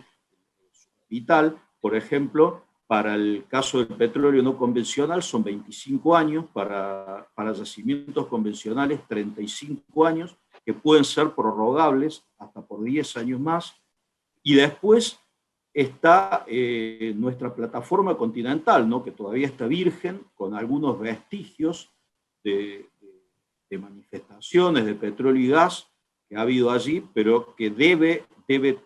su capital. Por ejemplo, para el caso del petróleo no convencional son 25 años, para yacimientos convencionales 35 años, que pueden ser prorrogables hasta por 10 años más. Y después está nuestra plataforma continental, ¿no? Que todavía está virgen, con algunos vestigios de manifestaciones de petróleo y gas que ha habido allí, pero que debe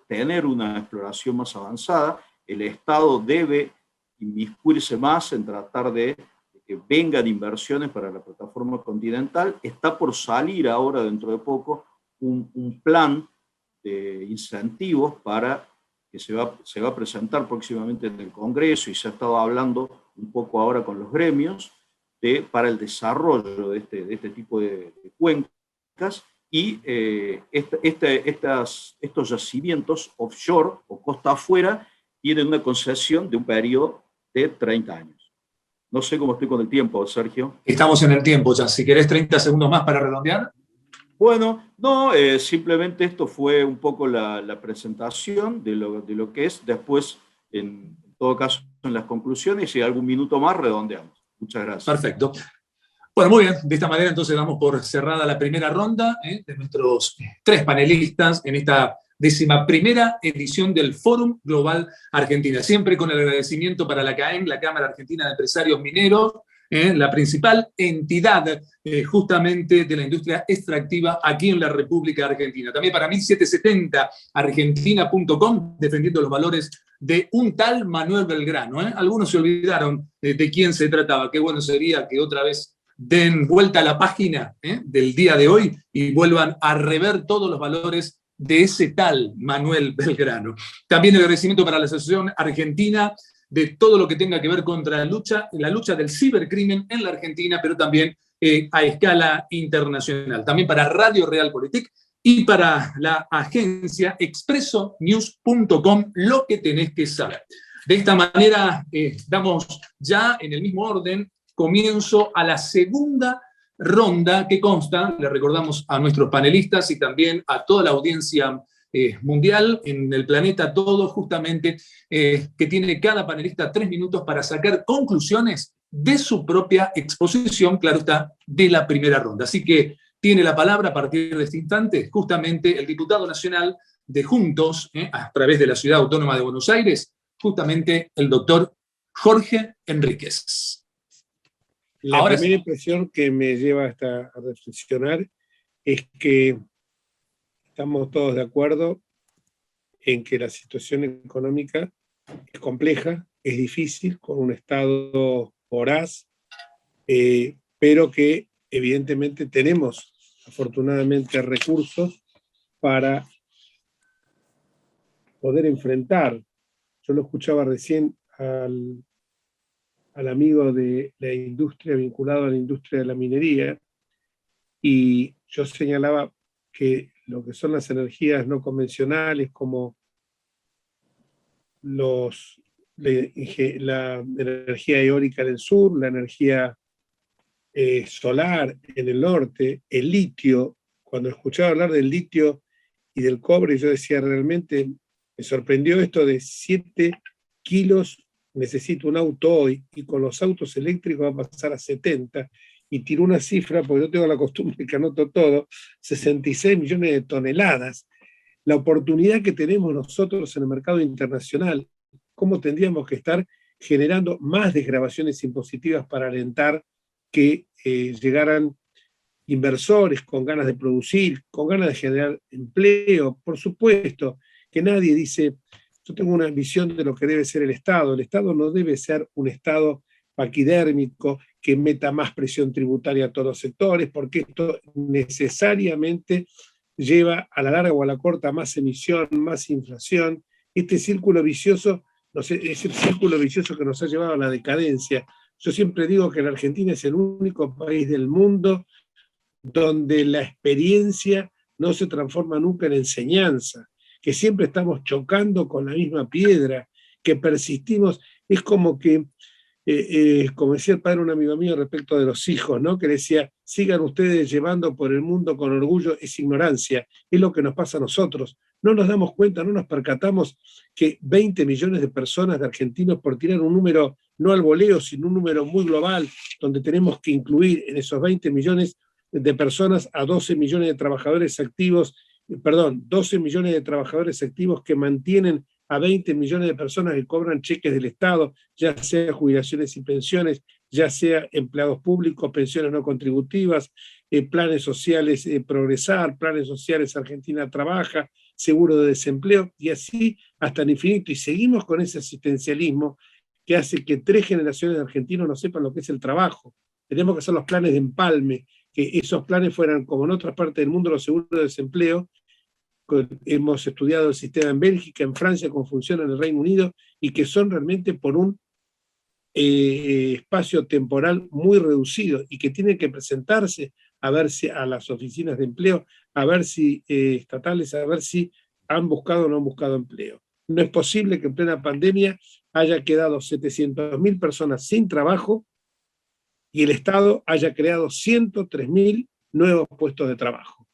tener una exploración más avanzada. El Estado debe inmiscuirse más en tratar de que vengan inversiones para la plataforma continental. Está por salir ahora, dentro de poco, un plan de incentivos para que se va a presentar próximamente en el Congreso, y se ha estado hablando un poco ahora con los gremios, para el desarrollo de este tipo de cuencas, y estos yacimientos offshore o costa afuera tienen una concesión de un periodo de 30 años. No sé cómo estoy con el tiempo, Sergio. Estamos en el tiempo ya. Si querés 30 segundos más para redondear. Bueno, no, simplemente esto fue un poco la presentación de lo que es. Después, en todo caso, en las conclusiones, y algún minuto más redondeamos. Muchas gracias. Perfecto. Bueno, muy bien. De esta manera entonces damos por cerrada la primera ronda de nuestros 3 panelistas en esta 11ª edición del Fórum Global Argentina. Siempre con el agradecimiento para la CAEM, la Cámara Argentina de Empresarios Mineros, la principal entidad justamente de la industria extractiva aquí en la República Argentina. También para 1770argentina.com, defendiendo los valores de un tal Manuel Belgrano. Algunos se olvidaron de quién se trataba. Qué bueno sería que otra vez den vuelta a la página del día de hoy y vuelvan a rever todos los valores de ese tal Manuel Belgrano. También el agradecimiento para la Asociación Argentina de todo lo que tenga que ver contra la lucha del cibercrimen en la Argentina, pero también a escala internacional. También para Radio Realpolitik y para la agencia expresonews.com, lo que tenés que saber. De esta manera, damos ya en el mismo orden comienzo a la segunda ronda que consta, le recordamos a nuestros panelistas y también a toda la audiencia mundial en el planeta todo, justamente que tiene cada panelista 3 minutos para sacar conclusiones de su propia exposición, claro está, de la primera ronda. Así que tiene la palabra a partir de este instante justamente el diputado nacional de Juntos, a través de la Ciudad Autónoma de Buenos Aires, justamente el doctor Jorge Enríquez. La primera impresión que me lleva hasta a reflexionar es que estamos todos de acuerdo en que la situación económica es compleja, es difícil, con un Estado voraz, pero que evidentemente tenemos afortunadamente recursos para poder enfrentar. Yo lo escuchaba recién al amigo de la industria, vinculado a la industria de la minería, y yo señalaba que lo que son las energías no convencionales, como la energía eólica en el sur, la energía solar en el norte, el litio. Cuando escuchaba hablar del litio y del cobre, yo decía, realmente me sorprendió esto de 7 kilos, necesito un auto hoy, y con los autos eléctricos va a pasar a 70, y tiró una cifra, porque yo tengo la costumbre que anoto todo, 66 millones de toneladas. La oportunidad que tenemos nosotros en el mercado internacional, cómo tendríamos que estar generando más desgravaciones impositivas para alentar que llegaran inversores con ganas de producir, con ganas de generar empleo. Por supuesto que nadie dice, yo tengo una visión de lo que debe ser el Estado. El Estado no debe ser un Estado paquidérmico, que meta más presión tributaria a todos los sectores, porque esto necesariamente lleva a la larga o a la corta más emisión, más inflación. Este círculo vicioso, no sé, es el círculo vicioso que nos ha llevado a la decadencia. Yo siempre digo que la Argentina es el único país del mundo donde la experiencia no se transforma nunca en enseñanza, que siempre estamos chocando con la misma piedra, que persistimos. Es como que, como decía el padre un amigo mío respecto de los hijos, ¿no? Que decía, sigan ustedes llevando por el mundo con orgullo, es ignorancia, es lo que nos pasa a nosotros. No nos damos cuenta, no nos percatamos que 20 millones de personas, de argentinos, por tirar un número no al voleo, sino un número muy global, donde tenemos que incluir en esos 20 millones de personas a 12 millones de trabajadores activos, 12 millones de trabajadores activos que mantienen a 20 millones de personas que cobran cheques del Estado, ya sea jubilaciones y pensiones, ya sea empleados públicos, pensiones no contributivas, planes sociales Progresar, planes sociales Argentina Trabaja, seguro de desempleo, y así hasta el infinito. Y seguimos con ese asistencialismo que hace que 3 generaciones de argentinos no sepan lo que es el trabajo. Tenemos que hacer los planes de empalme, que esos planes fueran, como en otras partes del mundo, los seguros de desempleo. Hemos estudiado el sistema en Bélgica, en Francia, cómo funciona en el Reino Unido, y que son realmente por un espacio temporal muy reducido, y que tienen que presentarse a ver si a las oficinas de empleo, a ver si estatales, a ver si han buscado o no han buscado empleo. No es posible que en plena pandemia haya quedado 700.000 personas sin trabajo y el Estado haya creado 103.000 nuevos puestos de trabajo.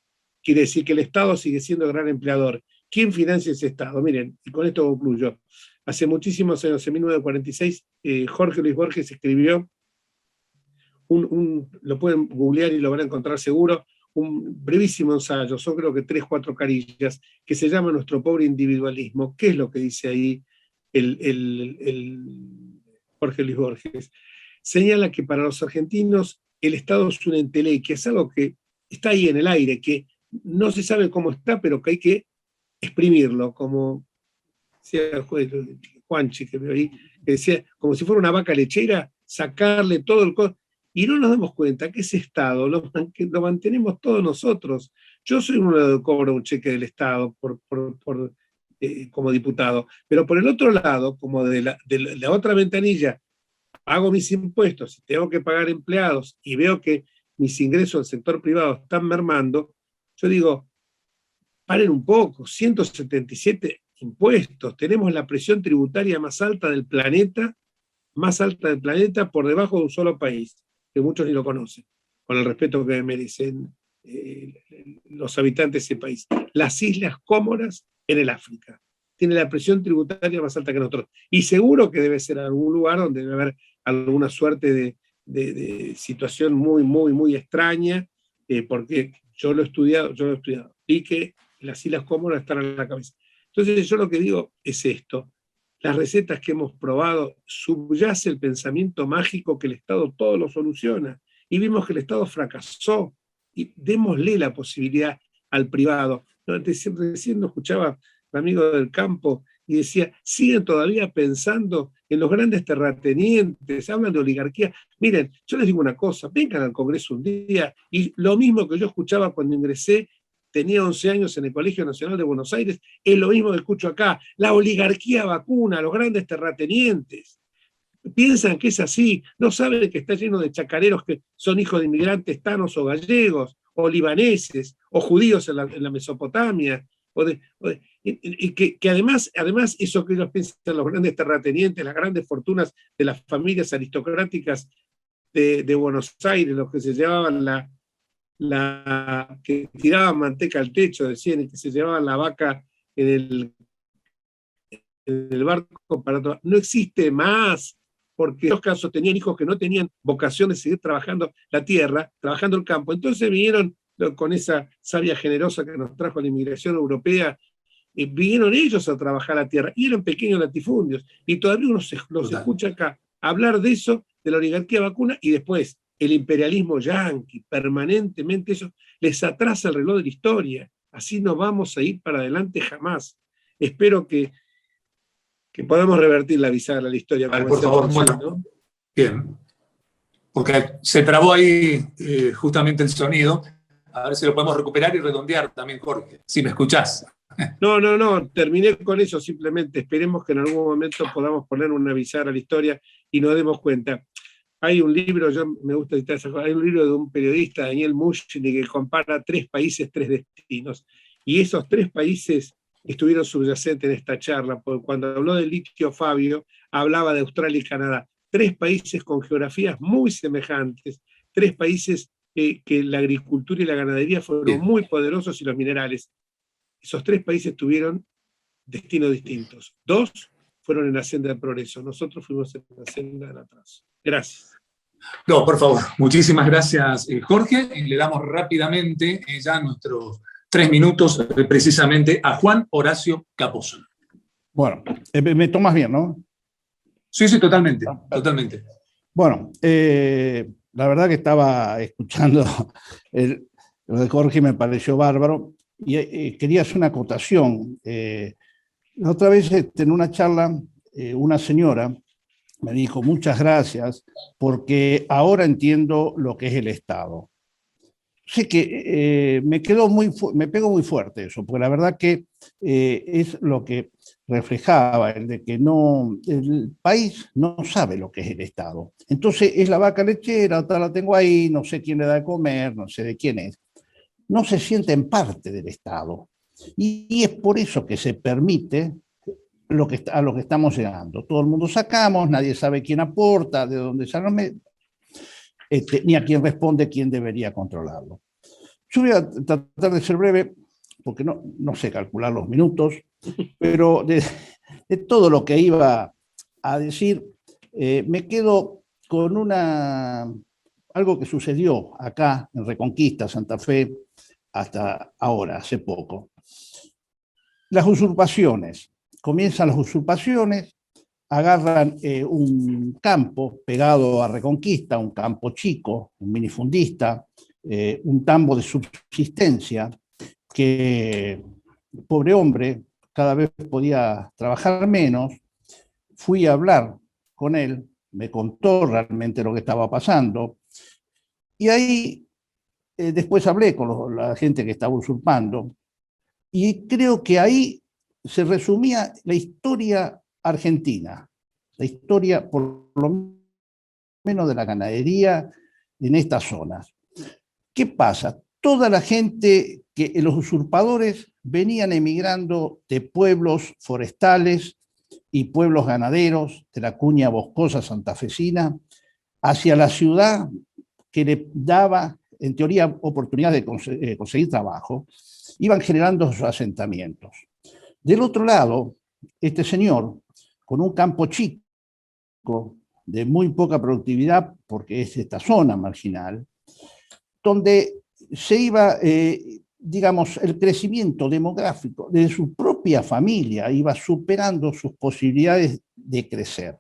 Quiere decir que el Estado sigue siendo el gran empleador. ¿Quién financia ese Estado? Miren, y con esto concluyo. Hace muchísimos años, en 1946, Jorge Luis Borges escribió, lo pueden googlear y lo van a encontrar seguro, un brevísimo ensayo, son creo que 3 o 4 carillas, que se llama Nuestro pobre individualismo. ¿Qué es lo que dice ahí el Jorge Luis Borges? Señala que para los argentinos el Estado es un entelequia, que es algo que está ahí en el aire, que no se sabe cómo está, pero que hay que exprimirlo, como decía el juez Juanchi, que veo ahí, que decía, como si fuera una vaca lechera, sacarle todo el... Y no nos damos cuenta que ese Estado lo mantenemos todos nosotros. Yo soy uno que cobra un cheque del Estado como diputado, pero por el otro lado, como de la otra ventanilla, hago mis impuestos y tengo que pagar empleados y veo que mis ingresos del sector privado están mermando, yo digo, paren un poco, 177 impuestos, tenemos la presión tributaria más alta del planeta por debajo de un solo país, que muchos ni lo conocen, con el respeto que merecen los habitantes de ese país. Las Islas Comoras en el África. Tiene la presión tributaria más alta que nosotros. Y seguro que debe ser algún lugar donde debe haber alguna suerte de situación muy, muy, muy extraña, porque yo lo he estudiado, y que las Islas Comoras están en la cabeza. Entonces yo lo que digo es esto. Las recetas que hemos probado, subyace el pensamiento mágico que el Estado todo lo soluciona. Y vimos que el Estado fracasó. Y démosle la posibilidad al privado. Recién escuchaba un amigo del campo y decía, siguen todavía pensando en los grandes terratenientes, hablan de oligarquía. Miren, yo les digo una cosa, vengan al Congreso un día, y lo mismo que yo escuchaba cuando ingresé, tenía 11 años en el Colegio Nacional de Buenos Aires, es lo mismo que escucho acá, la oligarquía vacuna, los grandes terratenientes. Piensan que es así, no saben que está lleno de chacareros que son hijos de inmigrantes tanos o gallegos, o libaneses, o judíos en la Mesopotamia, y que además eso que ellos piensan, los grandes terratenientes, las grandes fortunas de las familias aristocráticas de Buenos Aires, los que se llevaban que tiraban manteca al techo, decían, y que se llevaban la vaca en el barco para todo, no existe más, porque en los casos tenían hijos que no tenían vocación de seguir trabajando la tierra, trabajando el campo. Entonces vinieron con esa savia generosa que nos trajo la inmigración europea, vinieron ellos a trabajar la tierra, y eran pequeños latifundios, y todavía uno los escucha acá hablar de eso, de la oligarquía vacuna, y después el imperialismo yanqui, permanentemente eso les atrasa el reloj de la historia. Así no vamos a ir para adelante jamás. Espero que podamos revertir la bisagra de la historia. Por favor, bueno, ¿no? Bien. Porque se trabó ahí justamente el sonido. A ver si lo podemos recuperar y redondear también, Jorge, si me escuchás. No, terminé con eso, simplemente esperemos que en algún momento podamos poner una bisagra a la historia y nos demos cuenta. Hay un libro, yo me gusta citar esa cosa, hay un libro de un periodista, Daniel Mushni, que compara 3 países, 3 destinos. Y esos 3 países estuvieron subyacentes en esta charla, porque cuando habló del litio Fabio, hablaba de Australia y Canadá. 3 países con geografías muy semejantes, 3 países que la agricultura y la ganadería fueron muy poderosos y los minerales. Esos 3 países tuvieron destinos distintos. 2 fueron en la senda del progreso, nosotros fuimos en la senda del atraso. Gracias. No, por favor, muchísimas gracias, Jorge. Y le damos rápidamente ya nuestros 3 minutos precisamente a Juan Horacio Capozzo. Bueno, me tomas bien, ¿no? Sí, totalmente, totalmente. Bueno, la verdad que estaba escuchando lo de Jorge, me pareció bárbaro, y quería hacer una acotación. La otra vez en una charla, una señora me dijo, muchas gracias, porque ahora entiendo lo que es el Estado. Sé que me pegó muy fuerte eso, porque la verdad que es lo que reflejaba, el de que el país no sabe lo que es el Estado. Entonces es la vaca lechera, otra la tengo ahí, no sé quién le da de comer, no sé de quién es. No se sienten parte del Estado. Y es por eso que se permite a lo que estamos llegando. Todo el mundo sacamos, nadie sabe quién aporta, de dónde sale, ni a quién responde, quién debería controlarlo. Yo voy a tratar de ser breve, porque no sé calcular los minutos, pero de todo lo que iba a decir, me quedo con algo que sucedió acá en Reconquista, Santa Fe, hasta ahora, hace poco. Las usurpaciones. Comienzan las usurpaciones, agarran un campo pegado a Reconquista, un campo chico, un minifundista, un tambo de subsistencia, que pobre hombre cada vez podía trabajar menos. Fui a hablar con él, me contó realmente lo que estaba pasando, y ahí después hablé con la gente que estaba usurpando, y creo que ahí se resumía la historia argentina, la historia por lo menos de la ganadería en estas zonas. ¿Qué pasa? Toda la gente los usurpadores venían emigrando de pueblos forestales y pueblos ganaderos de la cuña boscosa santafesina hacia la ciudad, que le daba, en teoría, oportunidad de conseguir trabajo. Iban generando sus asentamientos. Del otro lado, este señor, con un campo chico, de muy poca productividad, porque es esta zona marginal, donde se iba, digamos, el crecimiento demográfico de su propia familia iba superando sus posibilidades de crecer.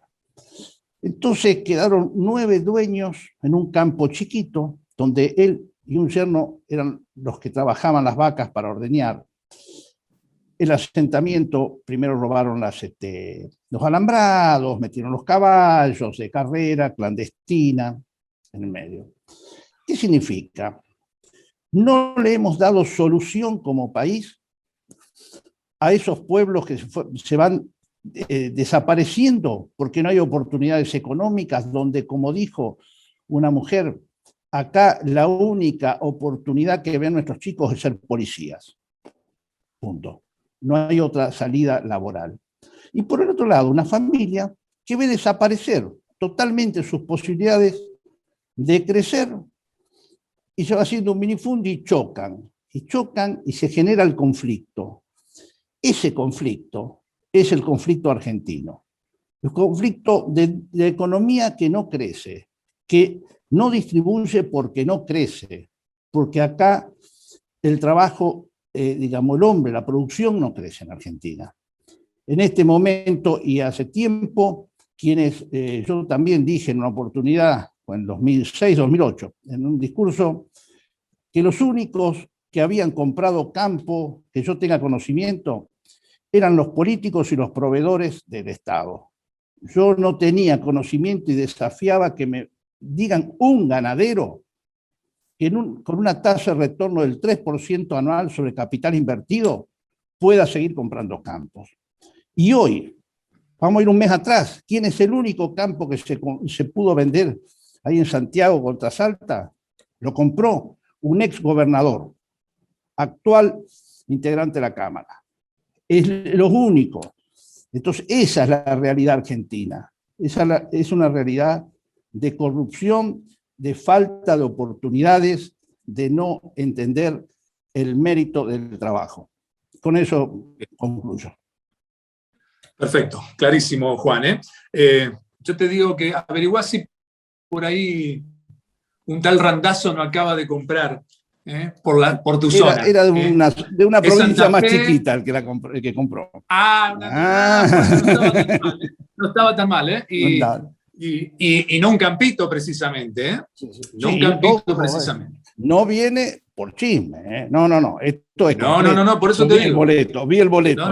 Entonces quedaron 9 dueños en un campo chiquito, donde él y un yerno eran los que trabajaban las vacas para ordeñar. El asentamiento, primero robaron los alambrados, metieron los caballos de carrera clandestina en el medio. ¿Qué significa? No le hemos dado solución como país a esos pueblos que se van desapareciendo porque no hay oportunidades económicas, donde, como dijo una mujer, acá la única oportunidad que ven nuestros chicos es ser policías. Punto. No hay otra salida laboral. Y por el otro lado, una familia que ve desaparecer totalmente sus posibilidades de crecer y se va haciendo un minifundi y chocan y se genera el conflicto. Ese conflicto es el conflicto argentino. El conflicto de economía que no crece, que no distribuye porque no crece, porque acá el trabajo, digamos, el hombre, la producción no crece en Argentina. En este momento y hace tiempo, yo también dije en una oportunidad, en 2006-2008, en un discurso, que los únicos que habían comprado campo, que yo tenga conocimiento, eran los políticos y los proveedores del Estado. yo no tenía conocimiento y desafiaba que me digan un ganadero que con una tasa de retorno del 3% anual sobre capital invertido pueda seguir comprando campos. Y hoy, vamos a ir un mes atrás, ¿quién es el único campo que se pudo vender ahí en Santiago contra Salta? Lo compró un ex gobernador, actual integrante de la Cámara. Es lo único. Entonces, esa es la realidad argentina. Esa es una realidad de corrupción, de falta de oportunidades, de no entender el mérito del trabajo. Con eso concluyo. Perfecto, clarísimo, Juan. Yo te digo que averiguá si por ahí un tal Randazzo no acaba de comprar por tu zona. Era de una provincia más Fe. Chiquita el que compró. No estaba tan mal. Y no un campito, precisamente. No un campito, precisamente. No viene por chisme. No. Esto es completo. No, por eso te digo. Vi el boleto.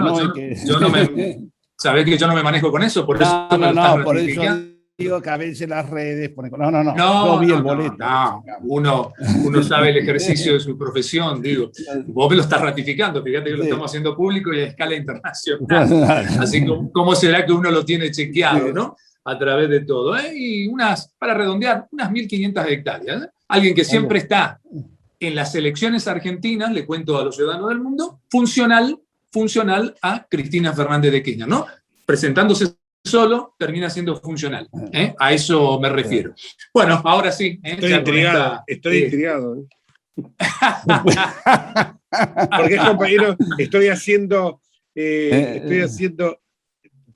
Yo no me... Sabés que yo no me manejo con eso, por eso me lo estás ratificando. Eso digo que a veces las redes ponen... No. Yo vi el boleto. Uno sabe el ejercicio de su profesión, digo. Vos me lo estás ratificando, fíjate que lo estamos haciendo público y a escala internacional. Así como, ¿cómo será que uno lo tiene chequeado, no? A través de todo. Y para redondear, unas 1.500 hectáreas. Alguien que siempre está en las elecciones argentinas, le cuento a los ciudadanos del mundo, funcional a Cristina Fernández de Kirchner, ¿no? Presentándose solo, termina siendo funcional. A eso me refiero. Bueno, ahora sí. Estoy intrigado. Porque, compañero, estoy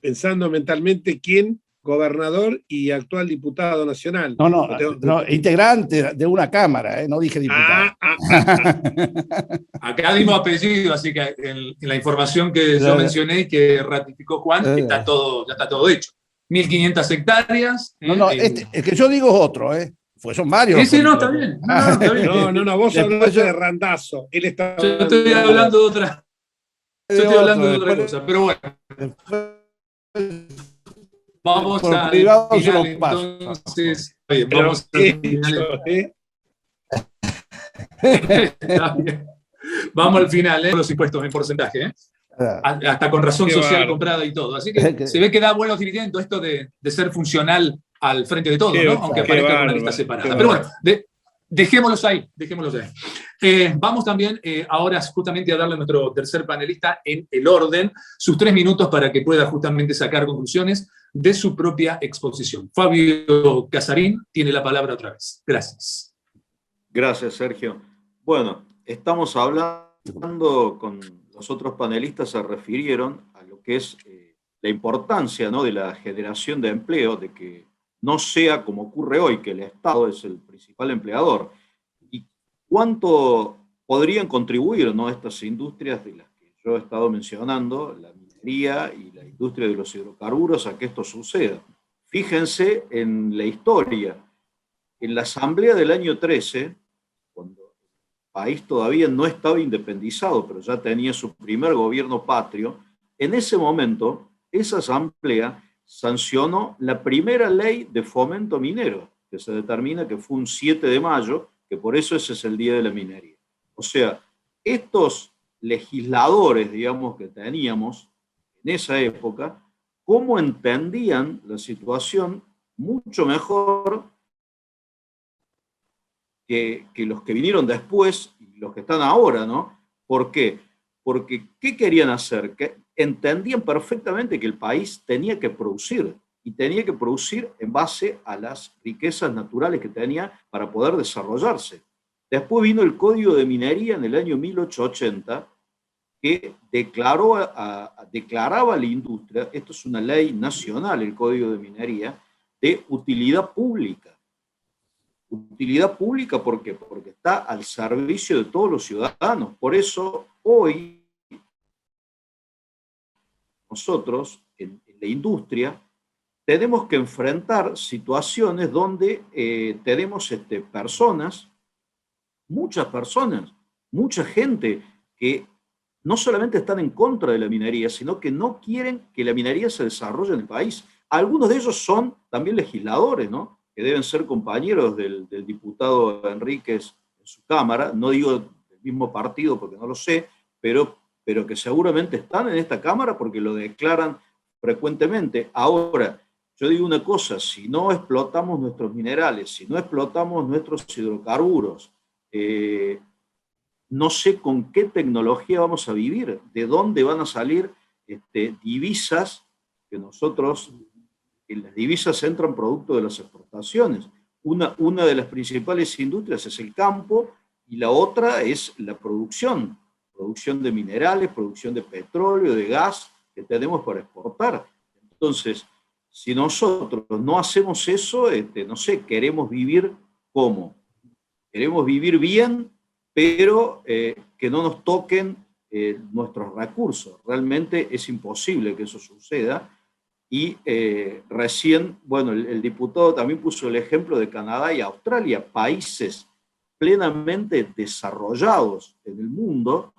pensando mentalmente quién, gobernador y actual diputado nacional. Integrante de una cámara, no dije diputado. Acá dimos apellido, así que en la información que yo mencioné y que ratificó Juan, ya está todo hecho. 1.500 hectáreas. El que yo digo es otro, pues son varios. Ese no, está bien. No, vos hablaste de Randazzo. Yo estoy hablando de otra. Cosa, pero bueno. Vamos al final, entonces. Bien, vamos al final. Vamos al final, los impuestos en porcentaje. Hasta con razón social comprada y todo. Así que se ve que da buenos dividendos esto de ser funcional al frente de todo, ¿no? Aunque aparezca con una lista separada. Pero bueno, dejémoslos ahí. Vamos también ahora justamente a darle a nuestro tercer panelista en el orden sus 3 minutos para que pueda justamente sacar conclusiones de su propia exposición. Fabio Casarín tiene la palabra otra vez. Gracias. Gracias, Sergio. Bueno, estamos hablando con los otros panelistas, se refirieron a lo que es la importancia, ¿no?, de la generación de empleo, de que no sea como ocurre hoy, que el Estado es el principal empleador. ¿Y cuánto podrían contribuir, ¿no?, estas industrias de las que yo he estado mencionando, la minería y la industria de los hidrocarburos, a que esto suceda? Fíjense en la historia. En la asamblea del año 13, cuando el país todavía no estaba independizado, pero ya tenía su primer gobierno patrio, en ese momento, esa asamblea sancionó la primera ley de fomento minero, que se determina que fue un 7 de mayo, que por eso ese es el Día de la Minería. O sea, estos legisladores, digamos, que teníamos en esa época, cómo entendían la situación mucho mejor que los que vinieron después y los que están ahora, ¿no? ¿Por qué? Porque, ¿qué querían hacer? Que entendían perfectamente que el país tenía que producir, y tenía que producir en base a las riquezas naturales que tenía para poder desarrollarse. Después vino el Código de Minería en el año 1880, que declaraba a la industria, esto es una ley nacional, el Código de Minería, de utilidad pública. Utilidad pública, ¿por qué? Porque está al servicio de todos los ciudadanos. Por eso, hoy, nosotros, en la industria, tenemos que enfrentar situaciones donde tenemos personas, mucha gente que no solamente están en contra de la minería, sino que no quieren que la minería se desarrolle en el país. Algunos de ellos son también legisladores, ¿no? Que deben ser compañeros del diputado Enríquez en su Cámara, no digo del mismo partido porque no lo sé, pero que seguramente están en esta Cámara porque lo declaran frecuentemente. Ahora, yo digo una cosa, si no explotamos nuestros minerales, si no explotamos nuestros hidrocarburos, no sé con qué tecnología vamos a vivir, de dónde van a salir divisas, que nosotros, en las divisas entran producto de las exportaciones. Una de las principales industrias es el campo y la otra es la producción de minerales, producción de petróleo, de gas que tenemos para exportar. Entonces, si nosotros no hacemos eso, no sé, queremos vivir ¿cómo? Queremos vivir bien, pero que no nos toquen nuestros recursos. Realmente es imposible que eso suceda. Y recién, bueno, el diputado también puso el ejemplo de Canadá y Australia, países plenamente desarrollados en el mundo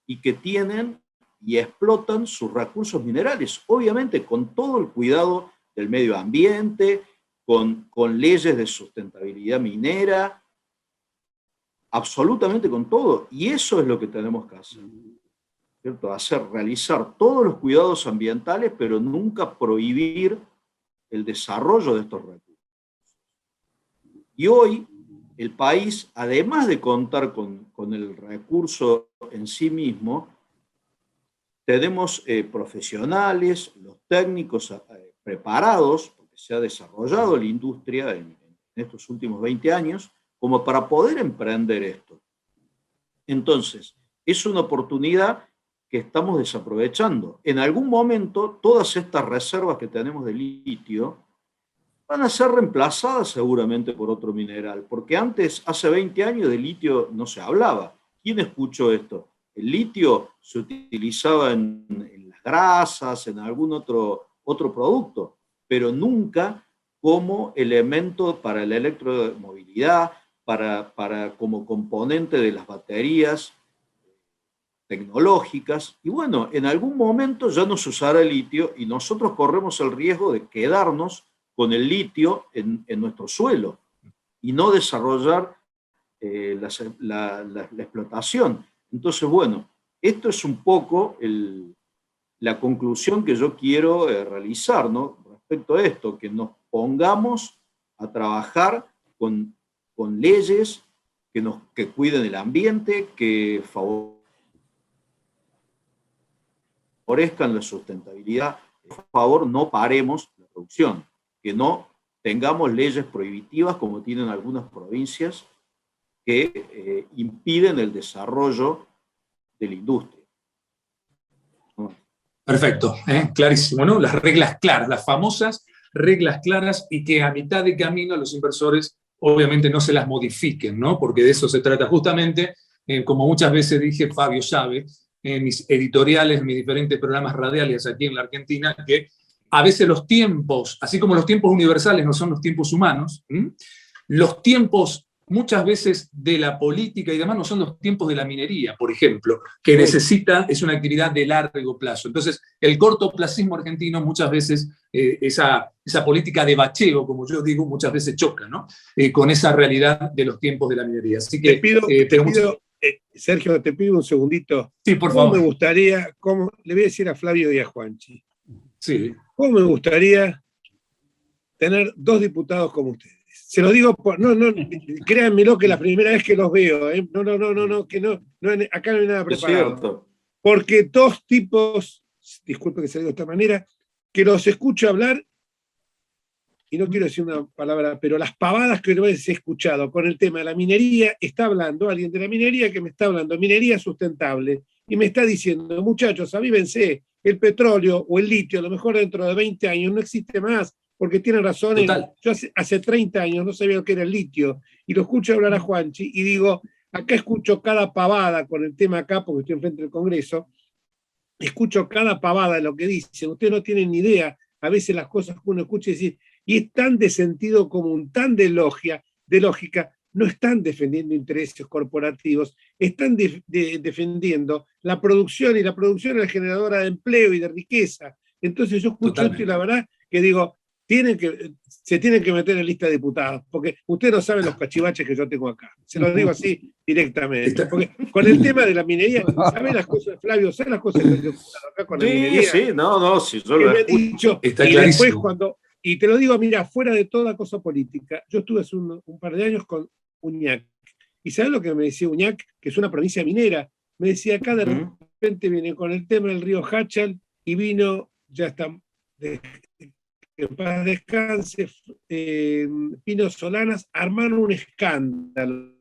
y que tienen y explotan sus recursos minerales, obviamente con todo el cuidado del medio ambiente, con leyes de sustentabilidad minera, absolutamente con todo. Y eso es lo que tenemos que hacer, ¿cierto? Realizar todos los cuidados ambientales, pero nunca prohibir el desarrollo de estos recursos. Y hoy el país, además de contar con el recurso en sí mismo, tenemos profesionales, los técnicos preparados, porque se ha desarrollado la industria en estos últimos 20 años, como para poder emprender esto. Entonces, es una oportunidad que estamos desaprovechando. En algún momento, todas estas reservas que tenemos de litio van a ser reemplazadas seguramente por otro mineral, porque antes, hace 20 años, de litio no se hablaba. ¿Quién escuchó esto? El litio se utilizaba en las grasas, en algún otro producto, pero nunca como elemento para la electromovilidad, como componente de las baterías tecnológicas. Y bueno, en algún momento ya no se usará el litio y nosotros corremos el riesgo de quedarnos con el litio en nuestro suelo y no desarrollar la explotación. Entonces, bueno, esto es un poco la conclusión que yo quiero realizar, ¿no? Respecto a esto, que nos pongamos a trabajar con leyes que cuiden el ambiente, que favorezcan la sustentabilidad. Por favor, no paremos la producción, que no tengamos leyes prohibitivas como tienen algunas provincias que impiden el desarrollo de la industria. Perfecto, clarísimo, ¿no? Las reglas claras, las famosas reglas claras, y que a mitad de camino los inversores obviamente no se las modifiquen, ¿no? Porque de eso se trata justamente, como muchas veces dije, Fabio sabe, en mis editoriales, en mis diferentes programas radiales aquí en la Argentina, que a veces los tiempos, así como los tiempos universales no son los tiempos humanos, los tiempos muchas veces de la política y demás no son los tiempos de la minería, por ejemplo, que es una actividad de largo plazo. Entonces, el cortoplacismo argentino muchas veces, esa política de bacheo, como yo digo, muchas veces choca, ¿no? Con esa realidad de los tiempos de la minería. Así que, Sergio, te pido un segundito. Sí, por favor. Me gustaría, le voy a decir a Flavio y a Juanchi, sí. ¿Cómo me gustaría tener 2 diputados como ustedes? Se lo digo, créanmelo que la primera vez que los veo, acá no hay nada preparado. Porque 2 tipos, disculpe que se lo diga de esta manera, que los escucho hablar, y no quiero decir una palabra, pero las pavadas que he escuchado con el tema de la minería, está hablando alguien de la minería que me está hablando de minería sustentable, y me está diciendo, muchachos, avívense, el petróleo o el litio, a lo mejor dentro de 20 años no existe más, porque tienen razón. Yo hace 30 años no sabía lo que era el litio, y lo escucho hablar a Juanchi, y digo, acá escucho cada pavada con el tema acá, porque estoy enfrente del Congreso, escucho cada pavada de lo que dicen, ustedes no tienen ni idea, a veces las cosas que uno escucha y dice, y es tan de sentido común, tan de lógica, no están defendiendo intereses corporativos, están defendiendo la producción, y la producción es la generadora de empleo y de riqueza. Entonces yo escucho esto y la verdad que digo, se tienen que meter en lista de diputados, porque ustedes no saben los cachivaches que yo tengo acá. Se los digo así directamente. Porque con el tema de la minería, ¿saben las cosas, Flavio? ¿Saben las cosas que yo he escuchado acá con la minería? Sí, sí, yo lo he dicho. Está y clarísimo. Después y te lo digo, mira, fuera de toda cosa política, yo estuve hace un par de años con Uñac. ¿Y sabes lo que me decía Uñac? Que es una provincia minera. Me decía, acá de repente viene con el tema del río Hachal y vino, ya está, que paz descanse, Pino Solanas, armaron un escándalo,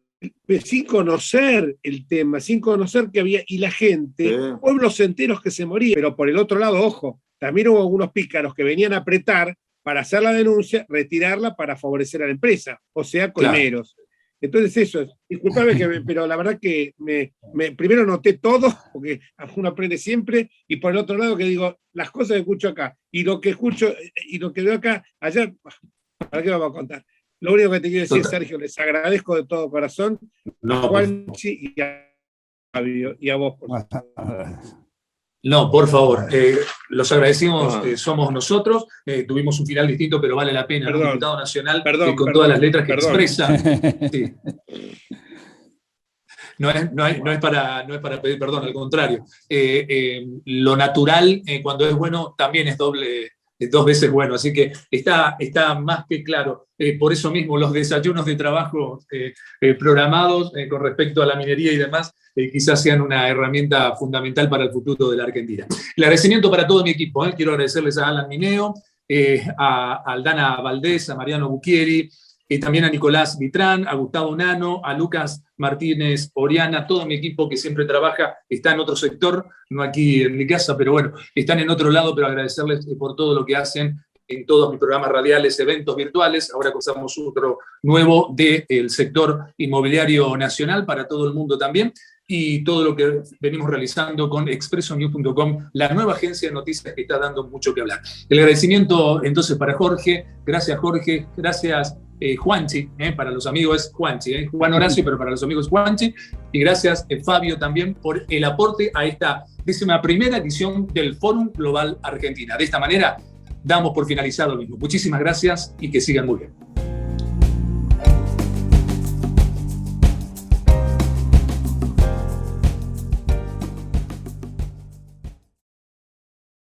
sin conocer el tema, sin conocer que había, y la gente, pueblos enteros que se morían. Pero por el otro lado, ojo, también hubo algunos pícaros que venían a apretar para hacer la denuncia, retirarla para favorecer a la empresa, o sea, coimeros. Claro. Entonces eso, disculpame, pero la verdad que primero noté todo, porque uno aprende siempre, y por el otro lado que digo, las cosas que escucho acá, y lo que escucho, y lo que veo acá, allá, ¿para qué vamos a contar? Lo único que te quiero decir, Sergio, les agradezco de todo corazón a Juanchi y a Fabio, y a vos, por favor. No, por favor, los agradecimos, somos nosotros, tuvimos un final distinto, pero vale la pena, un diputado nacional con todas las letras que expresa. Sí. No es para pedir perdón, al contrario. Lo natural, cuando es bueno, también es dos veces bueno, así que está más que claro. Por eso mismo los desayunos de trabajo programados con respecto a la minería y demás quizás sean una herramienta fundamental para el futuro de la Argentina. El agradecimiento para todo mi equipo. Quiero agradecerles a Alan Mineo, a Aldana Valdés, a Mariano Bucchieri, también a Nicolás Vitrán, a Gustavo Nano, a Lucas Martínez Oriana, todo mi equipo que siempre trabaja, está en otro sector, no aquí en mi casa, pero bueno, están en otro lado, pero agradecerles por todo lo que hacen en todos mis programas radiales, eventos virtuales. Ahora comenzamos otro nuevo del sector inmobiliario nacional para todo el mundo también, y todo lo que venimos realizando con expresonews.com, la nueva agencia de noticias que está dando mucho que hablar. El agradecimiento entonces para Jorge, gracias Jorge, gracias Juanchi, para los amigos es Juanchi, Juan Horacio, pero para los amigos es Juanchi, y gracias Fabio también por el aporte a esta 11ª edición del Fórum Global Argentina. De esta manera damos por finalizado el mismo. Muchísimas gracias y que sigan muy bien.